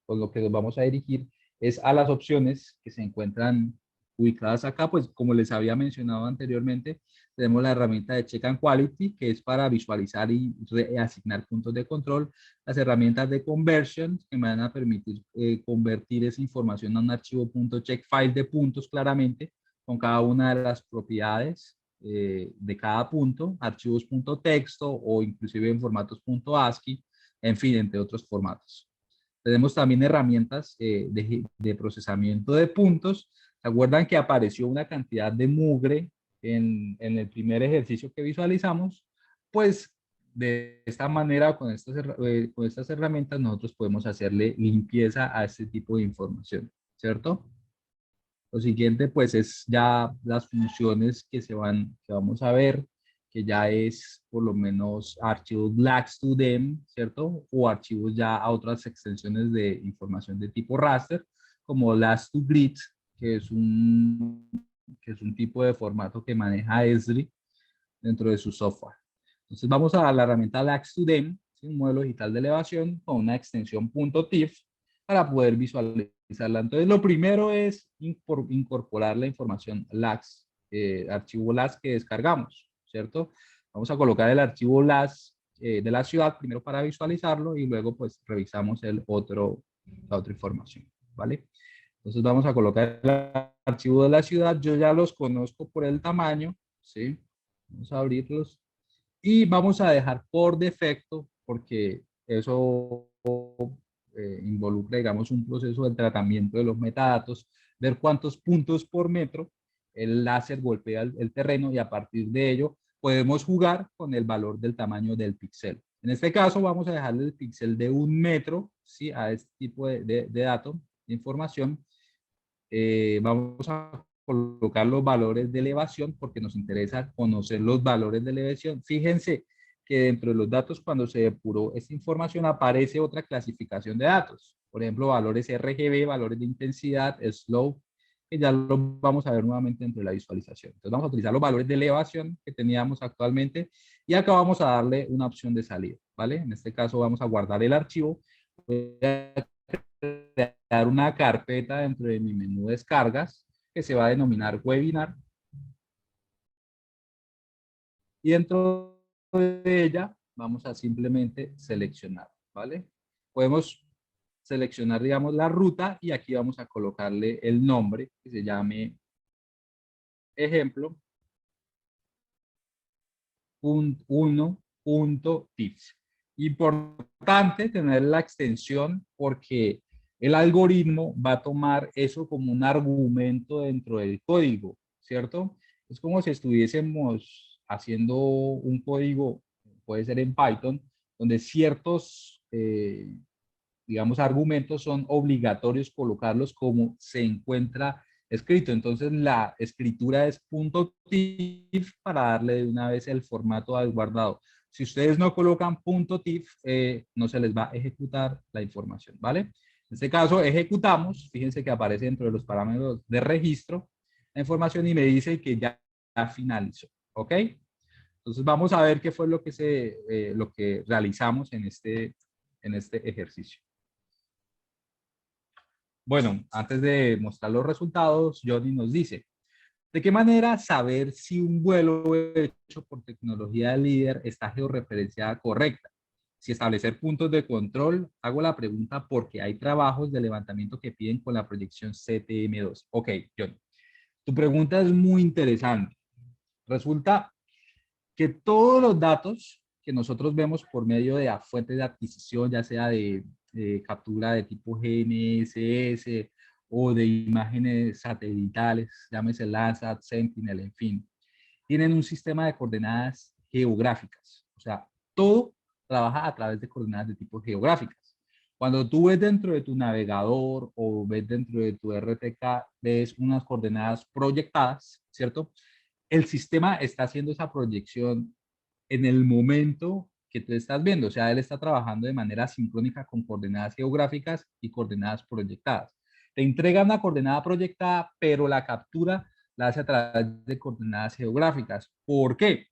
con lo que nos vamos a dirigir, es a las opciones que se encuentran ubicadas acá, pues como les había mencionado anteriormente, tenemos la herramienta de Check and Quality, que es para visualizar y asignar puntos de control, las herramientas de Conversion, que me van a permitir convertir esa información a un archivo .check file de puntos claramente, con cada una de las propiedades de cada punto, archivos .texto o inclusive en formatos .ascii, en fin, entre otros formatos. Tenemos también herramientas de procesamiento de puntos. ¿Se acuerdan que apareció una cantidad de mugre en el primer ejercicio que visualizamos? Pues de esta manera, con estas herramientas, nosotros podemos hacerle limpieza a este tipo de información, ¿cierto? Lo siguiente, pues, es ya las funciones que vamos a ver, que ya es por lo menos archivos lags to them, ¿cierto? O archivos ya a otras extensiones de información de tipo raster, como lags to grid, que es un tipo de formato que maneja Esri dentro de su software. Entonces vamos a la herramienta lags to them, un modelo digital de elevación con una extensión .tif para poder visualizarla. Entonces lo primero es incorporar la información lags, archivo lags que descargamos, ¿cierto? Vamos a colocar el archivo lags de la ciudad primero para visualizarlo y luego pues revisamos la otra información, ¿vale? Entonces vamos a colocar el archivo de la ciudad. Yo ya los conozco por el tamaño, ¿sí? Vamos a abrirlos y vamos a dejar por defecto, porque eso involucra, digamos, un proceso de tratamiento de los metadatos, ver cuántos puntos por metro el láser golpea el terreno y a partir de ello podemos jugar con el valor del tamaño del píxel. En este caso vamos a dejarle el píxel de 1 metro, ¿sí? A este tipo de dato, de información. Vamos a colocar los valores de elevación porque nos interesa conocer los valores de elevación. Fíjense que dentro de los datos, cuando se depuró esta información, aparece otra clasificación de datos. Por ejemplo, valores RGB, valores de intensidad, slope, que ya lo vamos a ver nuevamente dentro de la visualización. Entonces vamos a utilizar los valores de elevación que teníamos actualmente y acá vamos a darle una opción de salida, ¿vale? En este caso vamos a guardar el archivo. Voy a crear una carpeta dentro de mi menú de descargas que se va a denominar webinar y dentro de ella vamos a simplemente seleccionar, ¿vale? Podemos seleccionar, digamos, la ruta y aquí vamos a colocarle el nombre que se llame ejemplo 1.tips. Importante tener la extensión porque el algoritmo va a tomar eso como un argumento dentro del código, ¿cierto? Es como si estuviésemos haciendo un código, puede ser en Python, donde ciertos, digamos, argumentos son obligatorios colocarlos como se encuentra escrito. Entonces la escritura es .tif para darle de una vez el formato guardado. Si ustedes no colocan .tif, no se les va a ejecutar la información, ¿vale? En este caso ejecutamos, fíjense que aparece dentro de los parámetros de registro la información y me dice que ya finalizó, ¿ok? Entonces vamos a ver qué fue lo que realizamos en este ejercicio. Bueno, antes de mostrar los resultados, Johnny nos dice, ¿de qué manera saber si un vuelo hecho por tecnología líder está georreferenciada correcta? Si establecer puntos de control, hago la pregunta porque hay trabajos de levantamiento que piden con la proyección CTM2. Ok, Johnny, tu pregunta es muy interesante. Resulta que todos los datos que nosotros vemos por medio de fuentes de adquisición, ya sea de captura de tipo GNSS o de imágenes satelitales, llámese Landsat, Sentinel, en fin, tienen un sistema de coordenadas geográficas. O sea, todo trabaja a través de coordenadas de tipo geográficas. Cuando tú ves dentro de tu navegador o ves dentro de tu RTK, ves unas coordenadas proyectadas, ¿cierto? El sistema está haciendo esa proyección en el momento que tú estás viendo. O sea, él está trabajando de manera sincrónica con coordenadas geográficas y coordenadas proyectadas. Te entrega una coordenada proyectada, pero la captura la hace a través de coordenadas geográficas. ¿Por qué?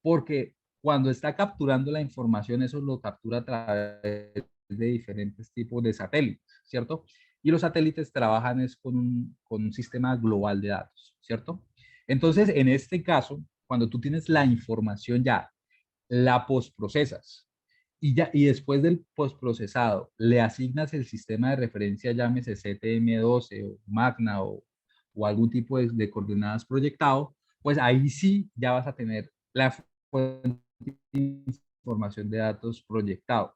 Porque cuando está capturando la información, eso lo captura a través de diferentes tipos de satélites, ¿cierto? Y los satélites trabajan es con un sistema global de datos, ¿cierto? Entonces, en este caso, cuando tú tienes la información ya, la postprocesas y después del postprocesado le asignas el sistema de referencia, llámese CTM12 o Magna o algún tipo de coordenadas proyectado, pues ahí sí ya vas a tener la fuente de información de datos proyectado.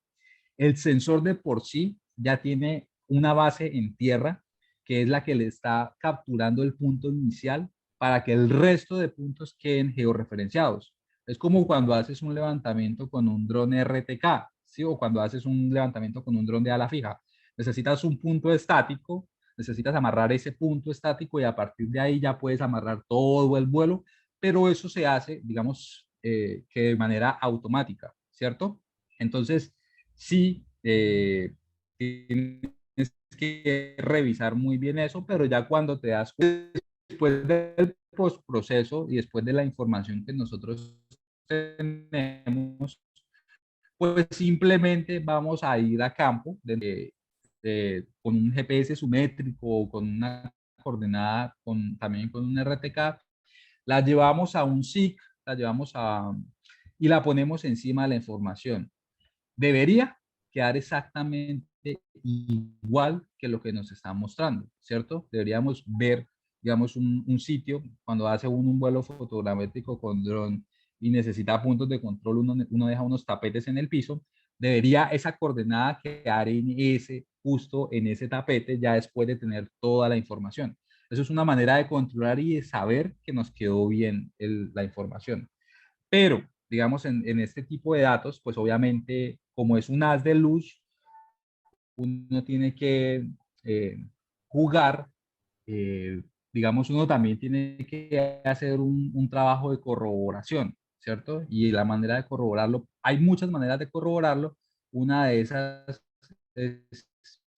El sensor de por sí ya tiene una base en tierra, que es la que le está capturando el punto inicial para que el resto de puntos queden georreferenciados. Es como cuando haces un levantamiento con un dron RTK, ¿sí? O cuando haces un levantamiento con un dron de ala fija. Necesitas un punto estático, necesitas amarrar ese punto estático y a partir de ahí ya puedes amarrar todo el vuelo, pero eso se hace, digamos, que de manera automática, ¿cierto? Entonces, sí, tienes que revisar muy bien eso, pero ya cuando te das cuenta, después del postproceso y después de la información que nosotros tenemos, pues simplemente vamos a ir a campo con un GPS sumétrico, con una coordenada, también con un RTK, la llevamos a un SIG, y la ponemos encima de la información. Debería quedar exactamente igual que lo que nos está mostrando, ¿cierto? Deberíamos ver, digamos, un sitio, cuando hace un vuelo fotogramétrico con dron y necesita puntos de control, uno deja unos tapetes en el piso, debería esa coordenada quedar justo en ese tapete, ya después de tener toda la información. Eso es una manera de controlar y de saber que nos quedó bien la información. Pero, digamos, en este tipo de datos, pues obviamente, como es un haz de luz, uno tiene que jugar, eh, digamos, uno también tiene que hacer un trabajo de corroboración, ¿cierto? Y la manera de corroborarlo, hay muchas maneras de corroborarlo. Una de esas es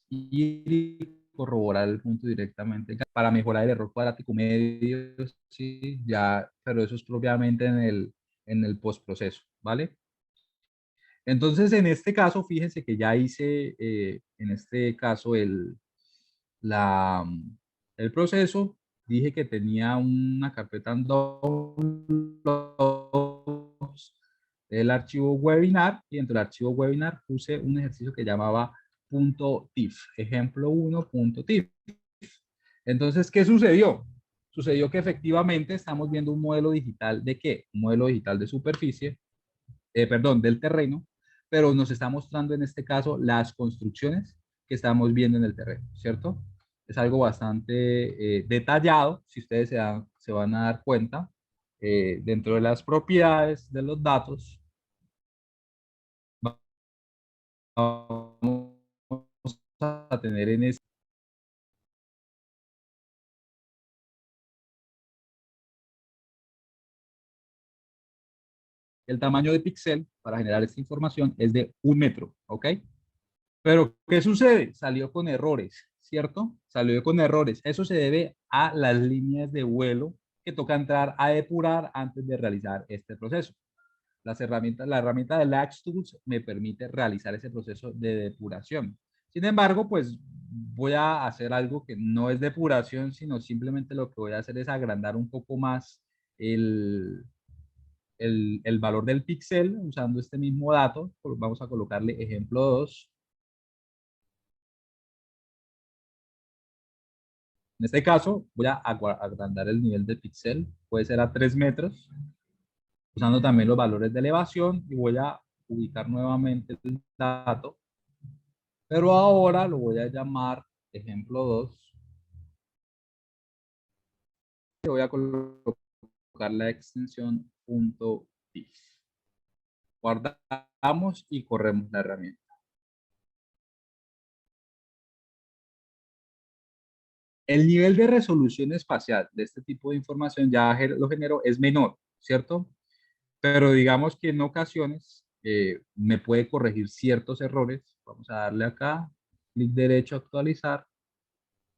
ir y corroborar el punto directamente para mejorar el error cuadrático medio, sí, ya, pero eso es propiamente en el postproceso, ¿vale? Entonces, en este caso, fíjense que ya hice, en este caso, la, el proceso. Dije que tenía una carpeta en downloads, el archivo webinar, y dentro del archivo webinar puse un ejercicio que llamaba .tif, ejemplo1.tif. Entonces, ¿qué sucedió? Sucedió que efectivamente estamos viendo un modelo digital de ¿qué? Un modelo digital de superficie, perdón, del terreno, pero nos está mostrando en este caso las construcciones que estamos viendo en el terreno, ¿cierto? Es algo bastante detallado, si ustedes se van a dar cuenta, dentro de las propiedades de los datos, vamos a tener en este. El tamaño de píxel para generar esta información es de 1 metro, ¿ok? Pero, ¿qué sucede? Salió con errores, ¿cierto? Salió con errores. Eso se debe a las líneas de vuelo que toca entrar a depurar antes de realizar este proceso. La herramienta de Lax Tools me permite realizar ese proceso de depuración. Sin embargo, pues voy a hacer algo que no es depuración, sino simplemente lo que voy a hacer es agrandar un poco más el, el valor del píxel usando este mismo dato. Vamos a colocarle ejemplo 2. En este caso, voy a agrandar el nivel de píxel, puede ser a 3 metros, usando también los valores de elevación, y voy a ubicar nuevamente el dato, pero ahora lo voy a llamar ejemplo 2. Y voy a colocar la extensión .pif. Guardamos y corremos la herramienta. El nivel de resolución espacial de este tipo de información ya lo generó, es menor, ¿cierto? Pero digamos que en ocasiones me puede corregir ciertos errores. Vamos a darle acá, clic derecho, actualizar.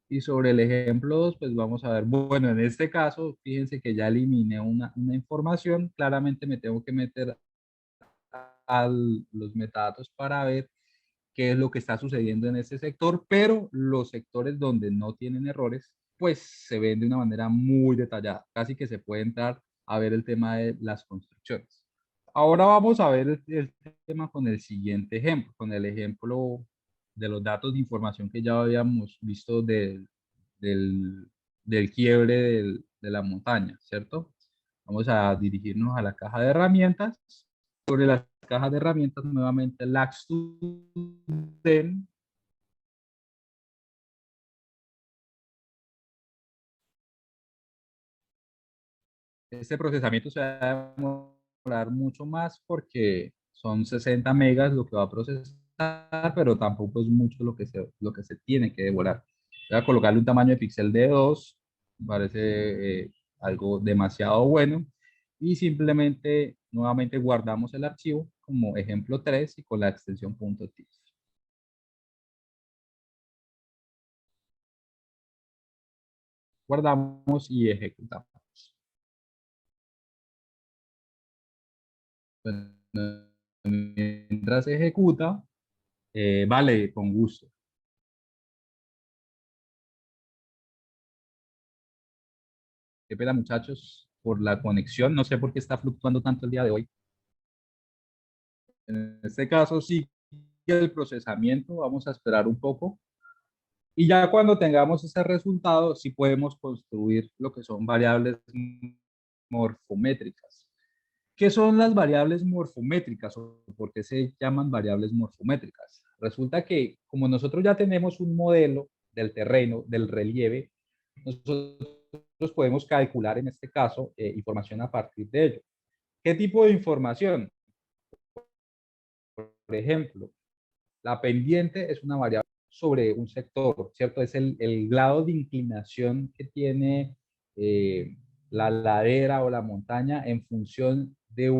Y sobre el ejemplo 2, pues vamos a ver, bueno, en este caso, fíjense que ya eliminé una información. Claramente me tengo que meter a los metadatos para ver qué es lo que está sucediendo en ese sector, pero los sectores donde no tienen errores, pues se ven de una manera muy detallada. Casi que se puede entrar a ver el tema de las construcciones. Ahora vamos a ver el tema con el siguiente ejemplo, con el ejemplo de los datos de información que ya habíamos visto del quiebre de la montaña, ¿cierto? Vamos a dirigirnos a la caja de herramientas. Sobre las cajas de herramientas, nuevamente, la student. Este procesamiento se va a demorar mucho más porque son 60 megas lo que va a procesar, pero tampoco es mucho lo que se tiene que demorar. Voy a colocarle un tamaño de píxel de 2, parece algo demasiado bueno, y simplemente nuevamente guardamos el archivo como ejemplo 3 y con la extensión .tif. Guardamos y ejecutamos. Bueno, mientras se ejecuta, vale, con gusto. Qué pena, muchachos, por la conexión. No sé por qué está fluctuando tanto el día de hoy. En este caso, sí, el procesamiento, vamos a esperar un poco. Y ya cuando tengamos ese resultado, sí podemos construir lo que son variables morfométricas. ¿Qué son las variables morfométricas o por qué se llaman variables morfométricas? Resulta que como nosotros ya tenemos un modelo del terreno, del relieve, nosotros podemos calcular en este caso información a partir de ello. ¿Qué tipo de información? Por ejemplo, la pendiente es una variable sobre un sector, ¿cierto? Es el grado de inclinación que tiene eh, la ladera o la montaña en función de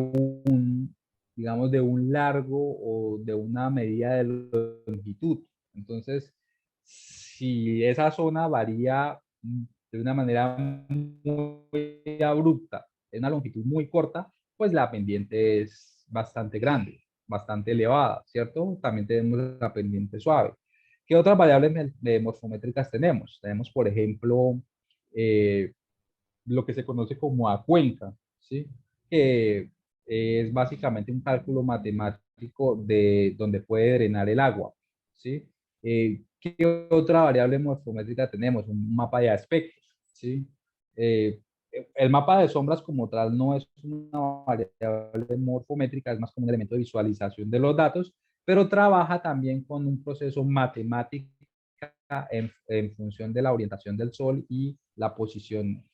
digamos, de un largo o de una medida de longitud. Entonces, si esa zona varía de una manera muy abrupta, en una longitud muy corta, pues la pendiente es bastante grande, bastante elevada, ¿cierto? También tenemos la pendiente suave. ¿Qué otras variables morfométricas tenemos? Tenemos, por ejemplo, eh, lo que se conoce como a cuenca, ¿sí? Que es básicamente un cálculo matemático de donde puede drenar el agua, ¿sí? ¿Qué otra variable morfométrica tenemos? Un mapa de aspectos, ¿sí? Eh, el mapa de sombras como tal no es una variable morfométrica, es más como un elemento de visualización de los datos, pero trabaja también con un proceso matemático en función de la orientación del Sol y la posición,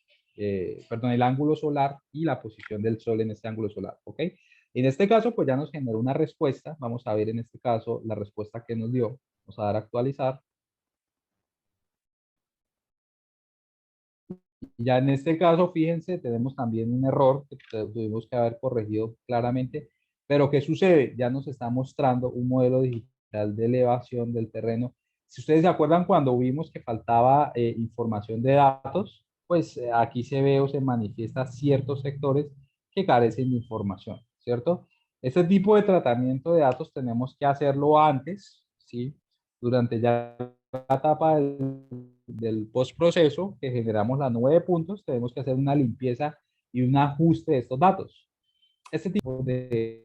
perdón, el ángulo solar y la posición del Sol en este ángulo solar, ¿ok? En este caso, pues ya nos generó una respuesta. Vamos a ver en este caso la respuesta que nos dio. Vamos a dar a actualizar. Ya en este caso, fíjense, tenemos también un error que tuvimos que haber corregido claramente. Pero ¿qué sucede? Ya nos está mostrando un modelo digital de elevación del terreno. Si ustedes se acuerdan cuando vimos que faltaba información de datos, pues aquí se ve o se manifiesta ciertos sectores que carecen de información, ¿cierto? Este tipo de tratamiento de datos tenemos que hacerlo antes, ¿sí? Durante ya la etapa del postproceso que generamos la nube de puntos, tenemos que hacer una limpieza y un ajuste de estos datos. Este tipo de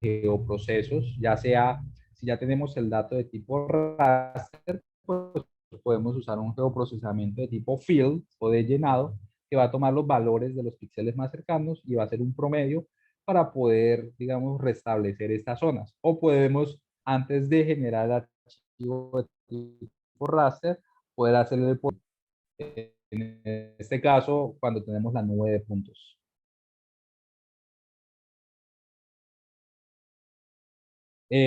geoprocesos, ya sea si ya tenemos el dato de tipo raster, pues podemos usar un geoprocesamiento de tipo field o de llenado que va a tomar los valores de los píxeles más cercanos y va a hacer un promedio para poder, digamos, restablecer estas zonas. O podemos, antes de generar el archivo de tipo raster, poder hacerle el en este caso cuando tenemos la nube de puntos.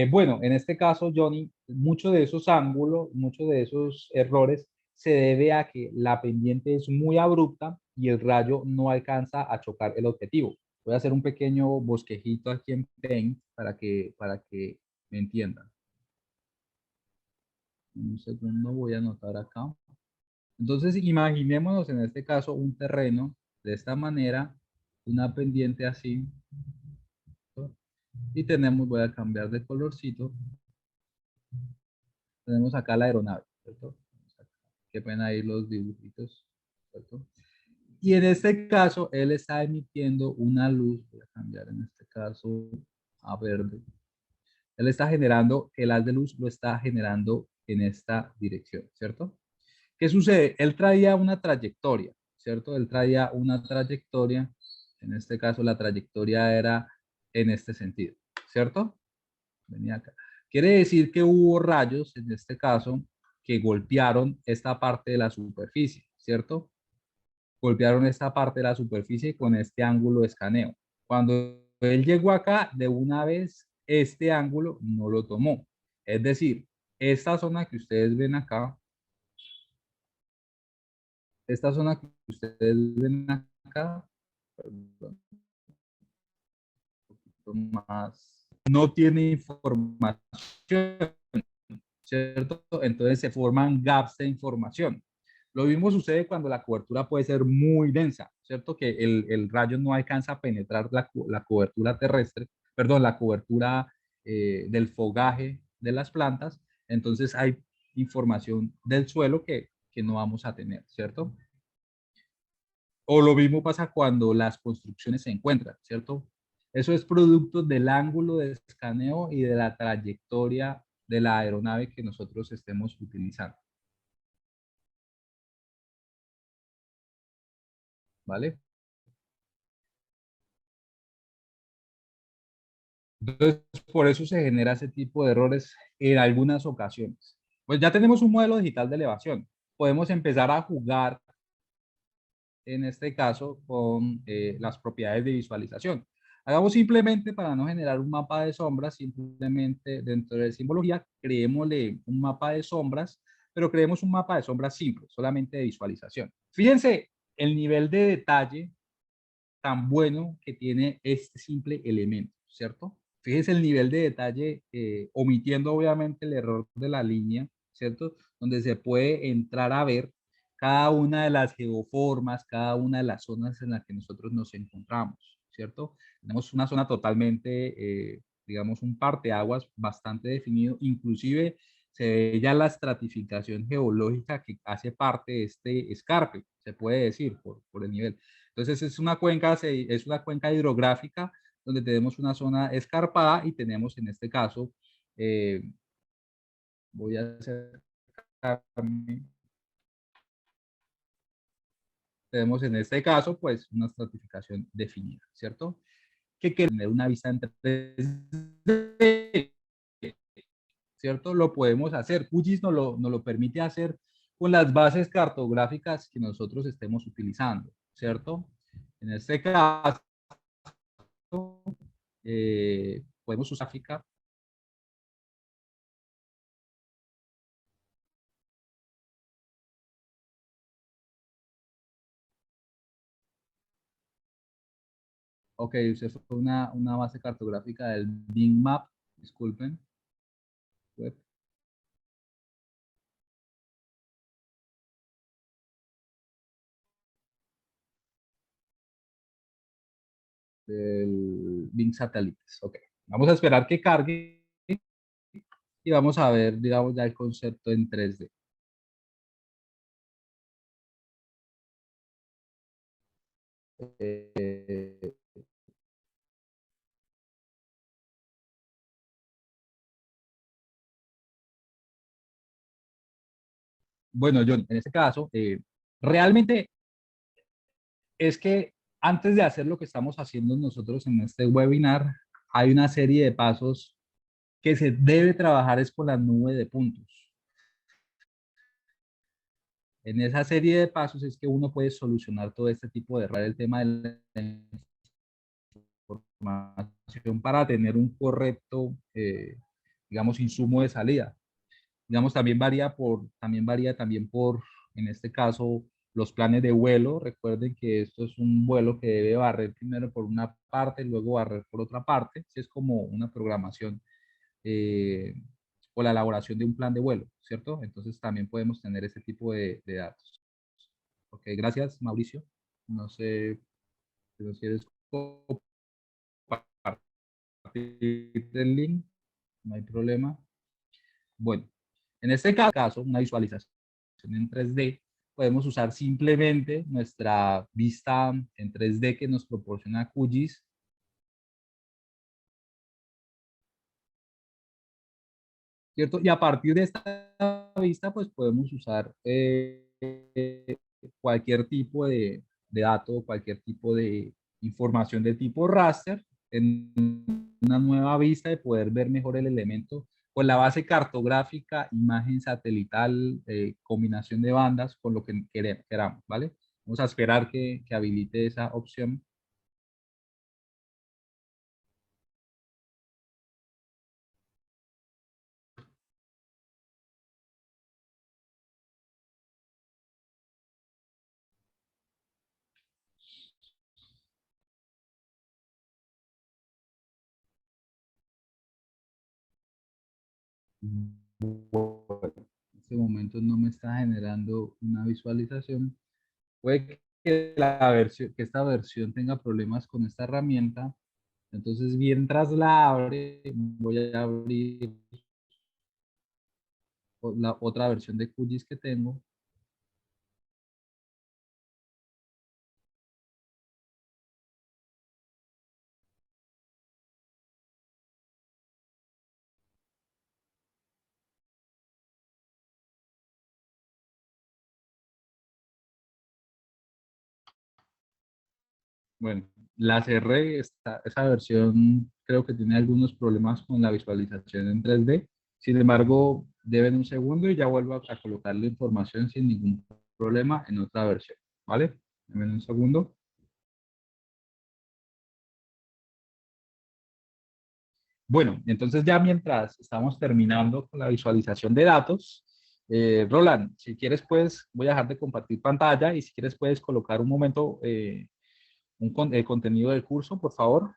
Bueno, en este caso, Johnny, muchos de esos ángulos, muchos de esos errores se debe a que la pendiente es muy abrupta y el rayo no alcanza a chocar el objetivo. Voy a hacer un pequeño bosquejito aquí en Paint para que me entiendan. Un segundo, voy a anotar acá. Entonces, imaginémonos en este caso un terreno de esta manera, una pendiente así, ¿no? Y tenemos, voy a cambiar de colorcito, tenemos acá la aeronave, ¿cierto? Qué pena ahí los dibujitos, ¿cierto? Y en este caso, él está emitiendo una luz, voy a cambiar en este caso a verde. Él está generando, el haz de luz lo está generando en esta dirección, ¿cierto? ¿Qué sucede? Él traía una trayectoria, ¿cierto? Él traía una trayectoria En este caso, la trayectoria era en este sentido, ¿cierto? Venía acá. Quiere decir que hubo rayos, en este caso, que golpearon esta parte de la superficie, ¿cierto? Golpearon esta parte de la superficie con este ángulo de escaneo. Cuando él llegó acá, de una vez, este ángulo no lo tomó. Es decir, esta zona que ustedes ven acá, esta zona que ustedes ven acá, perdón, un poquito más, no tiene información, ¿cierto? Entonces se forman gaps de información. Lo mismo sucede cuando la cobertura puede ser muy densa, ¿cierto? Que el rayo no alcanza a penetrar la cobertura terrestre, perdón, la cobertura del fogaje de las plantas, entonces hay información del suelo que no vamos a tener, ¿cierto? O lo mismo pasa cuando las construcciones se encuentran, ¿cierto? Eso es producto del ángulo de escaneo y de la trayectoria de la aeronave que nosotros estemos utilizando, ¿vale? Entonces, por eso se genera ese tipo de errores en algunas ocasiones. Pues ya tenemos un modelo digital de elevación. Podemos empezar a jugar, en este caso, con las propiedades de visualización. Hagamos simplemente, para no generar un mapa de sombras, simplemente dentro de simbología, creémosle un mapa de sombras, pero creemos un mapa de sombras simple, solamente de visualización. Fíjense el nivel de detalle tan bueno que tiene este simple elemento, ¿cierto? Fíjense el nivel de detalle, omitiendo obviamente el error de la línea, ¿cierto? Donde se puede entrar a ver cada una de las geoformas, cada una de las zonas en las que nosotros nos encontramos, ¿cierto? Tenemos una zona totalmente, digamos, un parteaguas bastante definido, inclusive se ve ya la estratificación geológica que hace parte de este escarpe, se puede decir, por el nivel. Entonces es una cuenca hidrográfica donde tenemos una zona escarpada y tenemos en este caso, eh, voy a acercarme, tenemos en este caso pues una estratificación definida, ¿cierto? Que quiere tener una vista en 3D, ¿cierto? Lo podemos hacer. QGIS nos lo permite hacer con las bases cartográficas que nosotros estemos utilizando, ¿cierto? En este caso, podemos usar gráfica. Ok, usted fue una base cartográfica del Bing Map, disculpen, web, del Bing Satélites. Ok, vamos a esperar que cargue y vamos a ver, digamos, ya el concepto en 3D. Eh, bueno, John, en este caso, realmente es que antes de hacer lo que estamos haciendo nosotros en este webinar, hay una serie de pasos que se debe trabajar es con la nube de puntos. En esa serie de pasos es que uno puede solucionar todo este tipo de errores, el tema de la información para tener un correcto, digamos, insumo de salida. Digamos, también varía también por, en este caso, los planes de vuelo. Recuerden que esto es un vuelo que debe barrer primero por una parte, luego barrer por otra parte. Es como una programación eh, o la elaboración de un plan de vuelo, ¿cierto? Entonces también podemos tener ese tipo de datos. Ok, gracias, Mauricio. No sé si nos quieres compartir el link, no hay problema. Bueno, en este caso, una visualización en 3D, podemos usar simplemente nuestra vista en 3D que nos proporciona QGIS, ¿cierto? Y a partir de esta vista, pues podemos usar cualquier tipo de dato, cualquier tipo información de tipo raster en una nueva vista de poder ver mejor el elemento con la base cartográfica, imagen satelital, combinación de bandas con lo que queramos, ¿vale? Vamos a esperar que habilite esa opción. Bueno, en este momento no me está generando una visualización. Puede que, que esta versión tenga problemas con esta herramienta. Entonces, mientras la abre, voy a abrir la otra versión de QGIS que tengo. Bueno, la cerré, esa versión creo que tiene algunos problemas con la visualización en 3D. Sin embargo, deben un segundo y ya vuelvo a colocar la información sin ningún problema en otra versión, ¿vale? Deben un segundo. Bueno, entonces ya mientras estamos terminando con la visualización de datos, Roland, si quieres, pues voy a dejar de compartir pantalla y si quieres puedes colocar un momento el contenido del curso, por favor.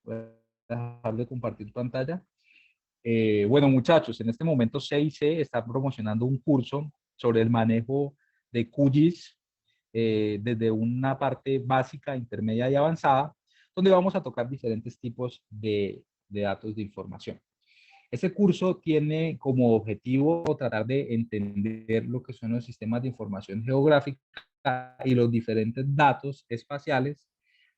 Voy a dejar de compartir pantalla. Bueno, muchachos, en este momento CIC está promocionando un curso sobre el manejo de QGIS desde una parte básica, intermedia y avanzada, donde vamos a tocar diferentes tipos de datos de información. Este curso tiene como objetivo tratar de entender lo que son los sistemas de información geográfica y los diferentes datos espaciales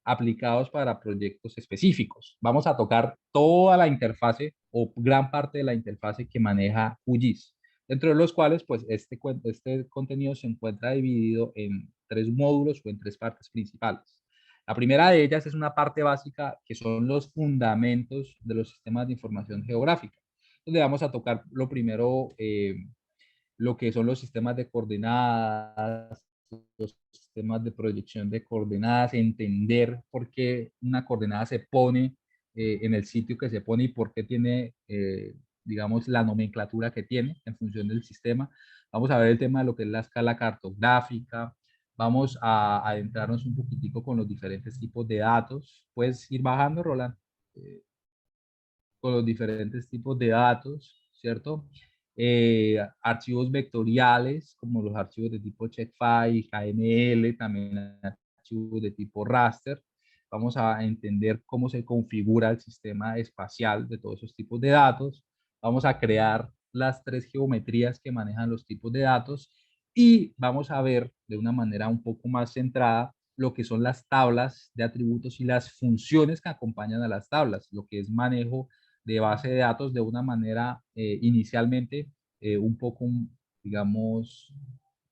aplicados para proyectos específicos. Vamos a tocar toda la interfase o gran parte de la interfase que maneja QGIS, dentro de los cuales pues este contenido se encuentra dividido en tres módulos o en tres partes principales. La primera de ellas es una parte básica que son los fundamentos de los sistemas de información geográfica, donde vamos a tocar lo primero, lo que son los sistemas de coordenadas, los sistemas de proyección de coordenadas, entender por qué una coordenada se pone en el sitio que se pone y por qué tiene, digamos, la nomenclatura que tiene en función del sistema. Vamos a ver el tema de lo que es la escala cartográfica. Vamos a adentrarnos un poquitico con los diferentes tipos de datos. Puedes ir bajando, Roland, con los diferentes tipos de datos, ¿cierto? Archivos vectoriales, como los archivos de tipo checkfile, KML, también archivos de tipo raster. Vamos a entender cómo se configura el sistema espacial de todos esos tipos de datos. Vamos a crear las tres geometrías que manejan los tipos de datos y vamos a ver de una manera un poco más centrada lo que son las tablas de atributos y las funciones que acompañan a las tablas, lo que es manejo de base de datos de una manera inicialmente un poco, digamos,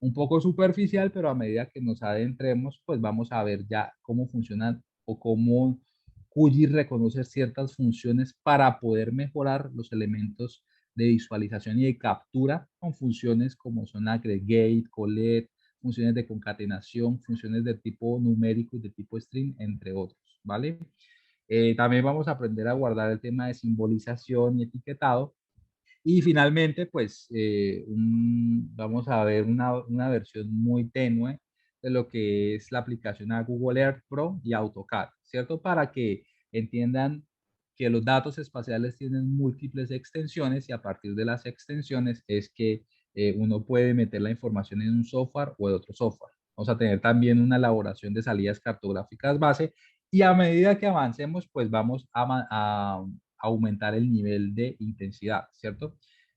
un poco superficial, pero a medida que nos adentremos, pues vamos a ver ya cómo funcionan o cómo QGIS reconoce ciertas funciones para poder mejorar los elementos de visualización y de captura con funciones como son aggregate, collect, funciones de concatenación, funciones de tipo numérico y de tipo string, entre otros, ¿vale? También vamos a aprender a guardar el tema de simbolización y etiquetado. Y finalmente, pues vamos a ver una versión muy tenue de lo que es la aplicación a Google Earth Pro y AutoCAD, ¿cierto? Para que entiendan que los datos espaciales tienen múltiples extensiones y a partir de las extensiones es que uno puede meter la información en un software o en otro software. Vamos a tener también una elaboración de salidas cartográficas base y a medida que avancemos, pues vamos a aumentar el nivel de intensidad, ¿cierto?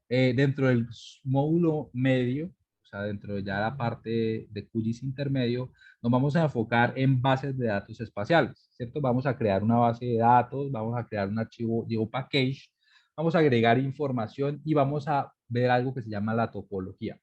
Dentro del módulo medio, o sea, dentro de ya la parte de QGIS intermedio, nos vamos a enfocar en bases de datos espaciales, ¿cierto? Vamos a crear una base de datos, vamos a crear un archivo GeoPackage, vamos a agregar información y vamos a ver algo que se llama la topología,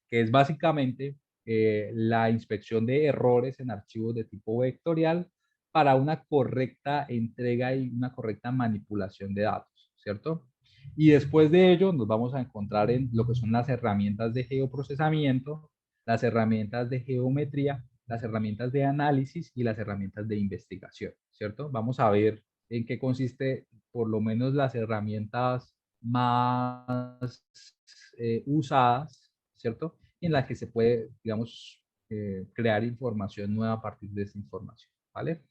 que es básicamente la inspección de errores en archivos de tipo vectorial para una correcta entrega y una correcta manipulación de datos, ¿cierto? Y después de ello nos vamos a encontrar en lo que son las herramientas de geoprocesamiento, las herramientas de geometría, las herramientas de análisis y las herramientas de investigación, ¿cierto? Vamos a ver en qué consiste por lo menos las herramientas más usadas, ¿cierto? En las que se puede, digamos, crear información nueva a partir de esa información, ¿vale?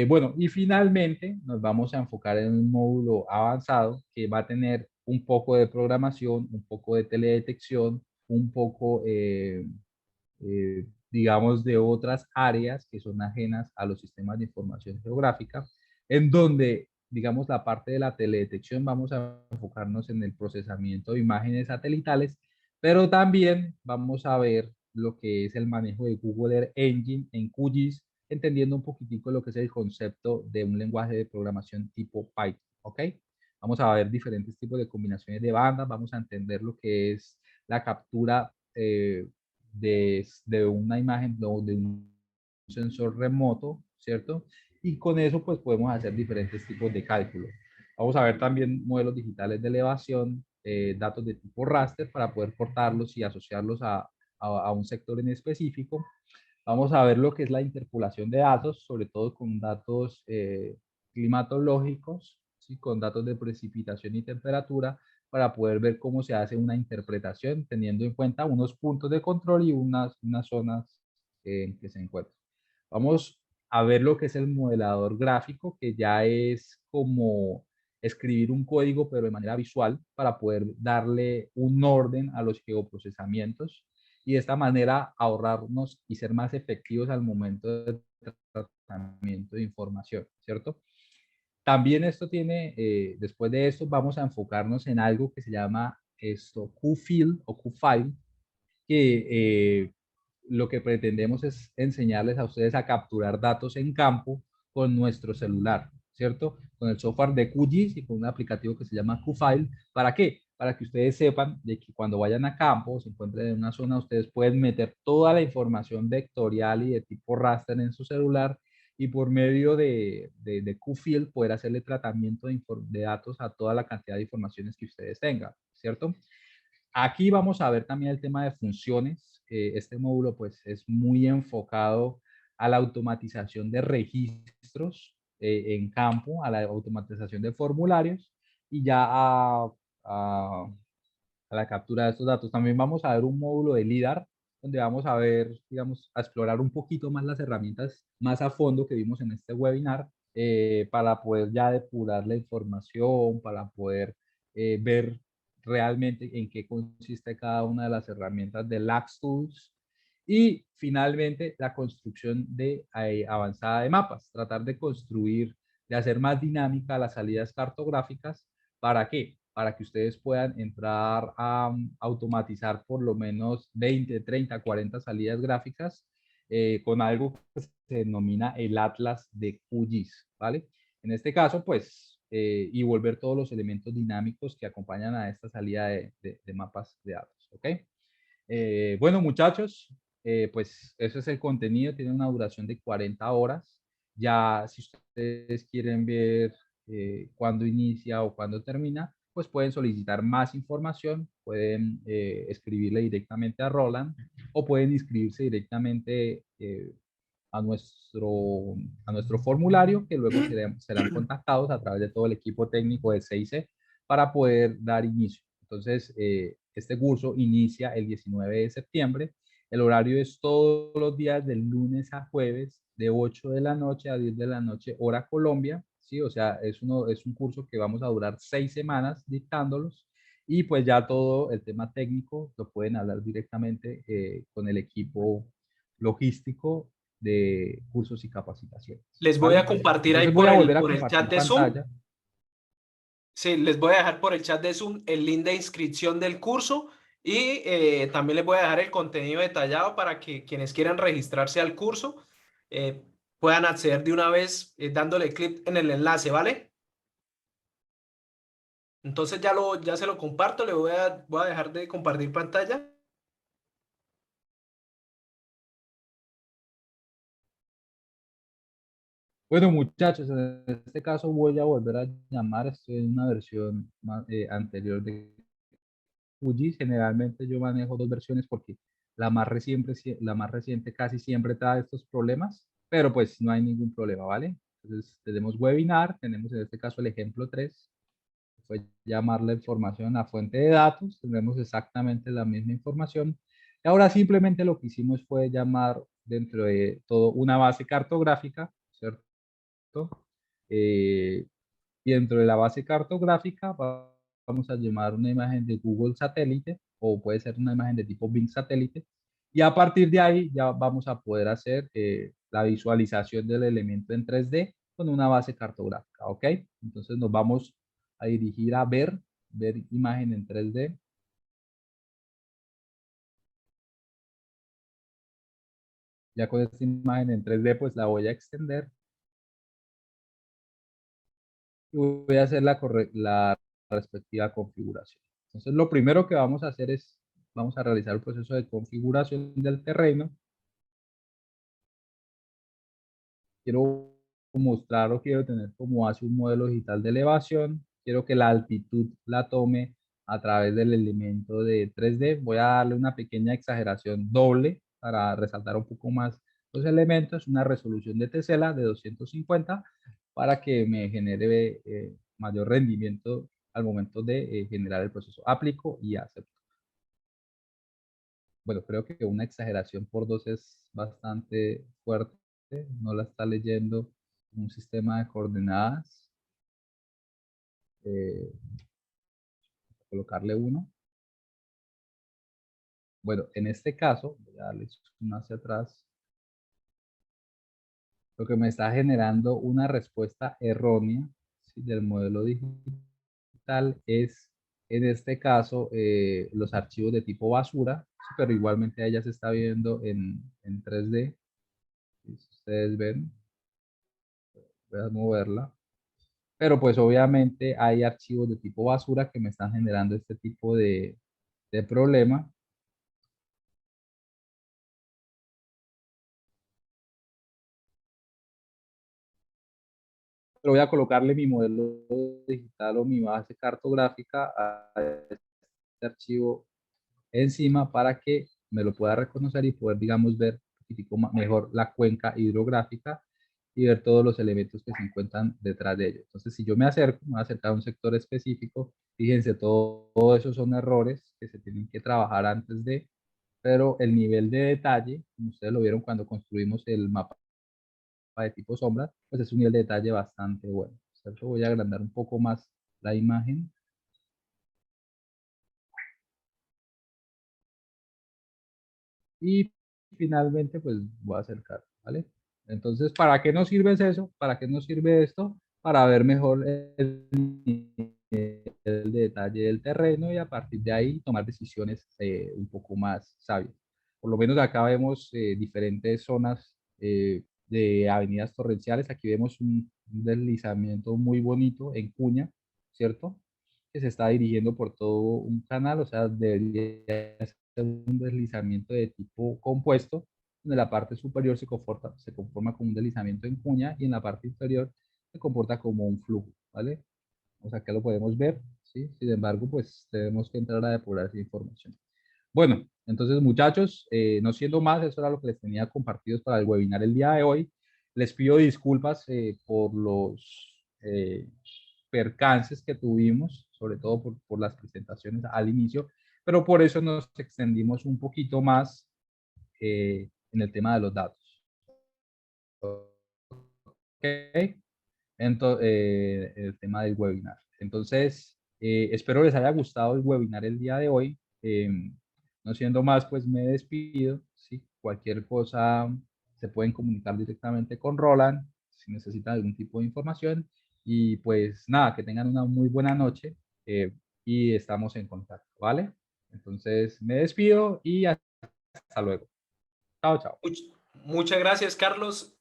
Bueno, y finalmente nos vamos a enfocar en un módulo avanzado que va a tener un poco de programación, un poco de teledetección, un poco, digamos, de otras áreas que son ajenas a los sistemas de información geográfica, en donde, digamos, la parte de la teledetección vamos a enfocarnos en el procesamiento de imágenes satelitales, pero también vamos a ver lo que es el manejo de Google Earth Engine en QGIS, entendiendo un poquitico lo que es el concepto de un lenguaje de programación tipo Python, ¿ok? Vamos a ver diferentes tipos de combinaciones de bandas, vamos a entender lo que es la captura de una imagen o de un sensor remoto, ¿cierto? Y con eso pues podemos hacer diferentes tipos de cálculos. Vamos a ver también modelos digitales de elevación, datos de tipo raster para poder portarlos y asociarlos a un sector en específico. Vamos a ver lo que es la interpolación de datos, sobre todo con datos climatológicos, ¿sí? Con datos de precipitación y temperatura, para poder ver cómo se hace una interpretación teniendo en cuenta unos puntos de control y unas zonas en que se encuentran. Vamos a ver lo que es el modelador gráfico, que ya es como escribir un código, pero de manera visual, para poder darle un orden a los geoprocesamientos y de esta manera ahorrarnos y ser más efectivos al momento de tratamiento de información, ¿cierto? También esto tiene, después de esto, vamos a enfocarnos en algo que se llama esto QField o QFile, que lo que pretendemos es enseñarles a ustedes a capturar datos en campo con nuestro celular, ¿cierto? Con el software de QGIS y con un aplicativo que se llama QFile. ¿Para qué? Para que ustedes sepan de que cuando vayan a campo o se encuentren en una zona, ustedes pueden meter toda la información vectorial y de tipo raster en su celular y por medio de QField poder hacerle tratamiento de datos a toda la cantidad de informaciones que ustedes tengan, ¿cierto? Aquí vamos a ver también el tema de funciones. Este módulo pues es muy enfocado a la automatización de registros en campo, a la automatización de formularios y ya a la captura de estos datos. También vamos a ver un módulo de LIDAR donde vamos a ver, digamos, a explorar un poquito más las herramientas más a fondo que vimos en este webinar para poder ya depurar la información, para poder ver realmente en qué consiste cada una de las herramientas de LaxTools y finalmente la construcción de avanzada de mapas, tratar de construir, de hacer más dinámica las salidas cartográficas. ¿Para qué? Para que ustedes puedan entrar a automatizar por lo menos 20, 30, 40 salidas gráficas con algo que se denomina el Atlas de QGIS, ¿vale? En este caso, pues, y volver todos los elementos dinámicos que acompañan a esta salida de mapas de datos, ¿ok? Bueno, muchachos, pues eso es el contenido, tiene una duración de 40 horas. Ya si ustedes quieren ver cuándo inicia o cuándo termina, pues pueden solicitar más información, pueden escribirle directamente a Roland o pueden inscribirse directamente a nuestro formulario, que luego serán contactados a través de todo el equipo técnico de CIC para poder dar inicio. Entonces, este curso inicia el 19 de septiembre. El horario es todos los días del lunes a jueves, de 8 de la noche a 10 de la noche, hora Colombia. ¿Sí? O sea, es un curso que vamos a durar 6 semanas dictándolos. Y pues ya todo el tema técnico lo pueden hablar directamente con el equipo logístico de cursos y capacitaciones, Les voy a ¿vale? compartir ahí Entonces voy a volver a por el chat compartir de Zoom. pantalla. Sí, les voy a dejar por el chat de Zoom el link de inscripción del curso y también les voy a dejar el contenido detallado para que quienes quieran registrarse al curso eh, puedan acceder de una vez dándole clic en el enlace, ¿vale? Entonces ya se lo comparto, voy a dejar de compartir pantalla. Bueno, muchachos, en este caso voy a volver a llamar. Estoy en una versión anterior de QGIS. Generalmente yo manejo dos versiones porque la más reciente casi siempre trae estos problemas, pero pues no hay ningún problema, ¿vale? Entonces tenemos webinar, tenemos en este caso el ejemplo 3, fue llamar la información a fuente de datos, tenemos exactamente la misma información. Y ahora simplemente lo que hicimos fue llamar dentro de todo una base cartográfica, ¿cierto? Eh, y dentro de la base cartográfica vamos a llamar una imagen de Google Satélite o puede ser una imagen de tipo Bing Satélite. Y a partir de ahí ya vamos a poder hacer la visualización del elemento en 3D con una base cartográfica, ¿ok? Entonces nos vamos a dirigir a ver imagen en 3D. Ya con esta imagen en 3D pues la voy a extender y voy a hacer la respectiva configuración. Entonces, lo primero que vamos a hacer es, vamos a realizar el proceso de configuración del terreno. Quiero mostrar o quiero tener como hace un modelo digital de elevación. Quiero que la altitud la tome a través del elemento de 3D. Voy a darle una pequeña exageración doble para resaltar un poco más los elementos. Una resolución de tesela de 250 para que me genere mayor rendimiento al momento de generar el proceso. Aplico y acepto. Bueno, creo que una exageración por 2 es bastante fuerte. No la está leyendo un sistema de coordenadas. Eh, colocarle 1. Bueno, en este caso, voy a darle zoom hacia atrás. Lo que me está generando una respuesta errónea, ¿sí?, del modelo digital es, en este caso, los archivos de tipo basura, ¿sí?, pero igualmente ella se está viendo en 3D. Si ustedes ven, voy a moverla. Pero pues obviamente hay archivos de tipo basura que me están generando este tipo de problema. Pero voy a colocarle mi modelo digital o mi base cartográfica a este archivo encima para que me lo pueda reconocer y poder, digamos, ver un poquitico mejor la cuenca hidrográfica y ver todos los elementos que se encuentran detrás de ello. Entonces, si yo me acerco, me voy a acercar a un sector específico, fíjense, todo esos son errores que se tienen que trabajar antes de, pero el nivel de detalle, como ustedes lo vieron cuando construimos el mapa de tipo sombra, pues es un nivel de detalle bastante bueno, ¿cierto? Voy a agrandar un poco más la imagen. Y finalmente, pues voy a acercar, ¿vale? Entonces, ¿para qué nos sirve eso? ¿Para qué nos sirve esto? Para ver mejor el detalle del terreno y a partir de ahí tomar decisiones un poco más sabias. Por lo menos acá vemos diferentes zonas de avenidas torrenciales. Aquí vemos un deslizamiento muy bonito en Cuña, ¿cierto? Que se está dirigiendo por todo un canal, o sea, debería ser un deslizamiento de tipo compuesto, donde la parte superior se conforma como un deslizamiento en cuña y en la parte inferior se comporta como un flujo, ¿vale? O sea, que lo podemos ver, ¿sí? Sin embargo, pues tenemos que entrar a depurar esa información. Bueno, entonces muchachos, no siendo más, eso era lo que les tenía compartidos para el webinar el día de hoy. Les pido disculpas por los percances que tuvimos, sobre todo por las presentaciones al inicio, pero por eso nos extendimos un poquito más en el tema de los datos. ¿Ok? El tema del webinar. Entonces, espero les haya gustado el webinar el día de hoy. No siendo más, pues me despido. ¿Sí? Cualquier cosa se pueden comunicar directamente con Roland si necesitan algún tipo de información. Y pues nada, que tengan una muy buena noche y estamos en contacto, ¿vale? Entonces, me despido y hasta luego. Chao, chao. Muchas gracias, Carlos.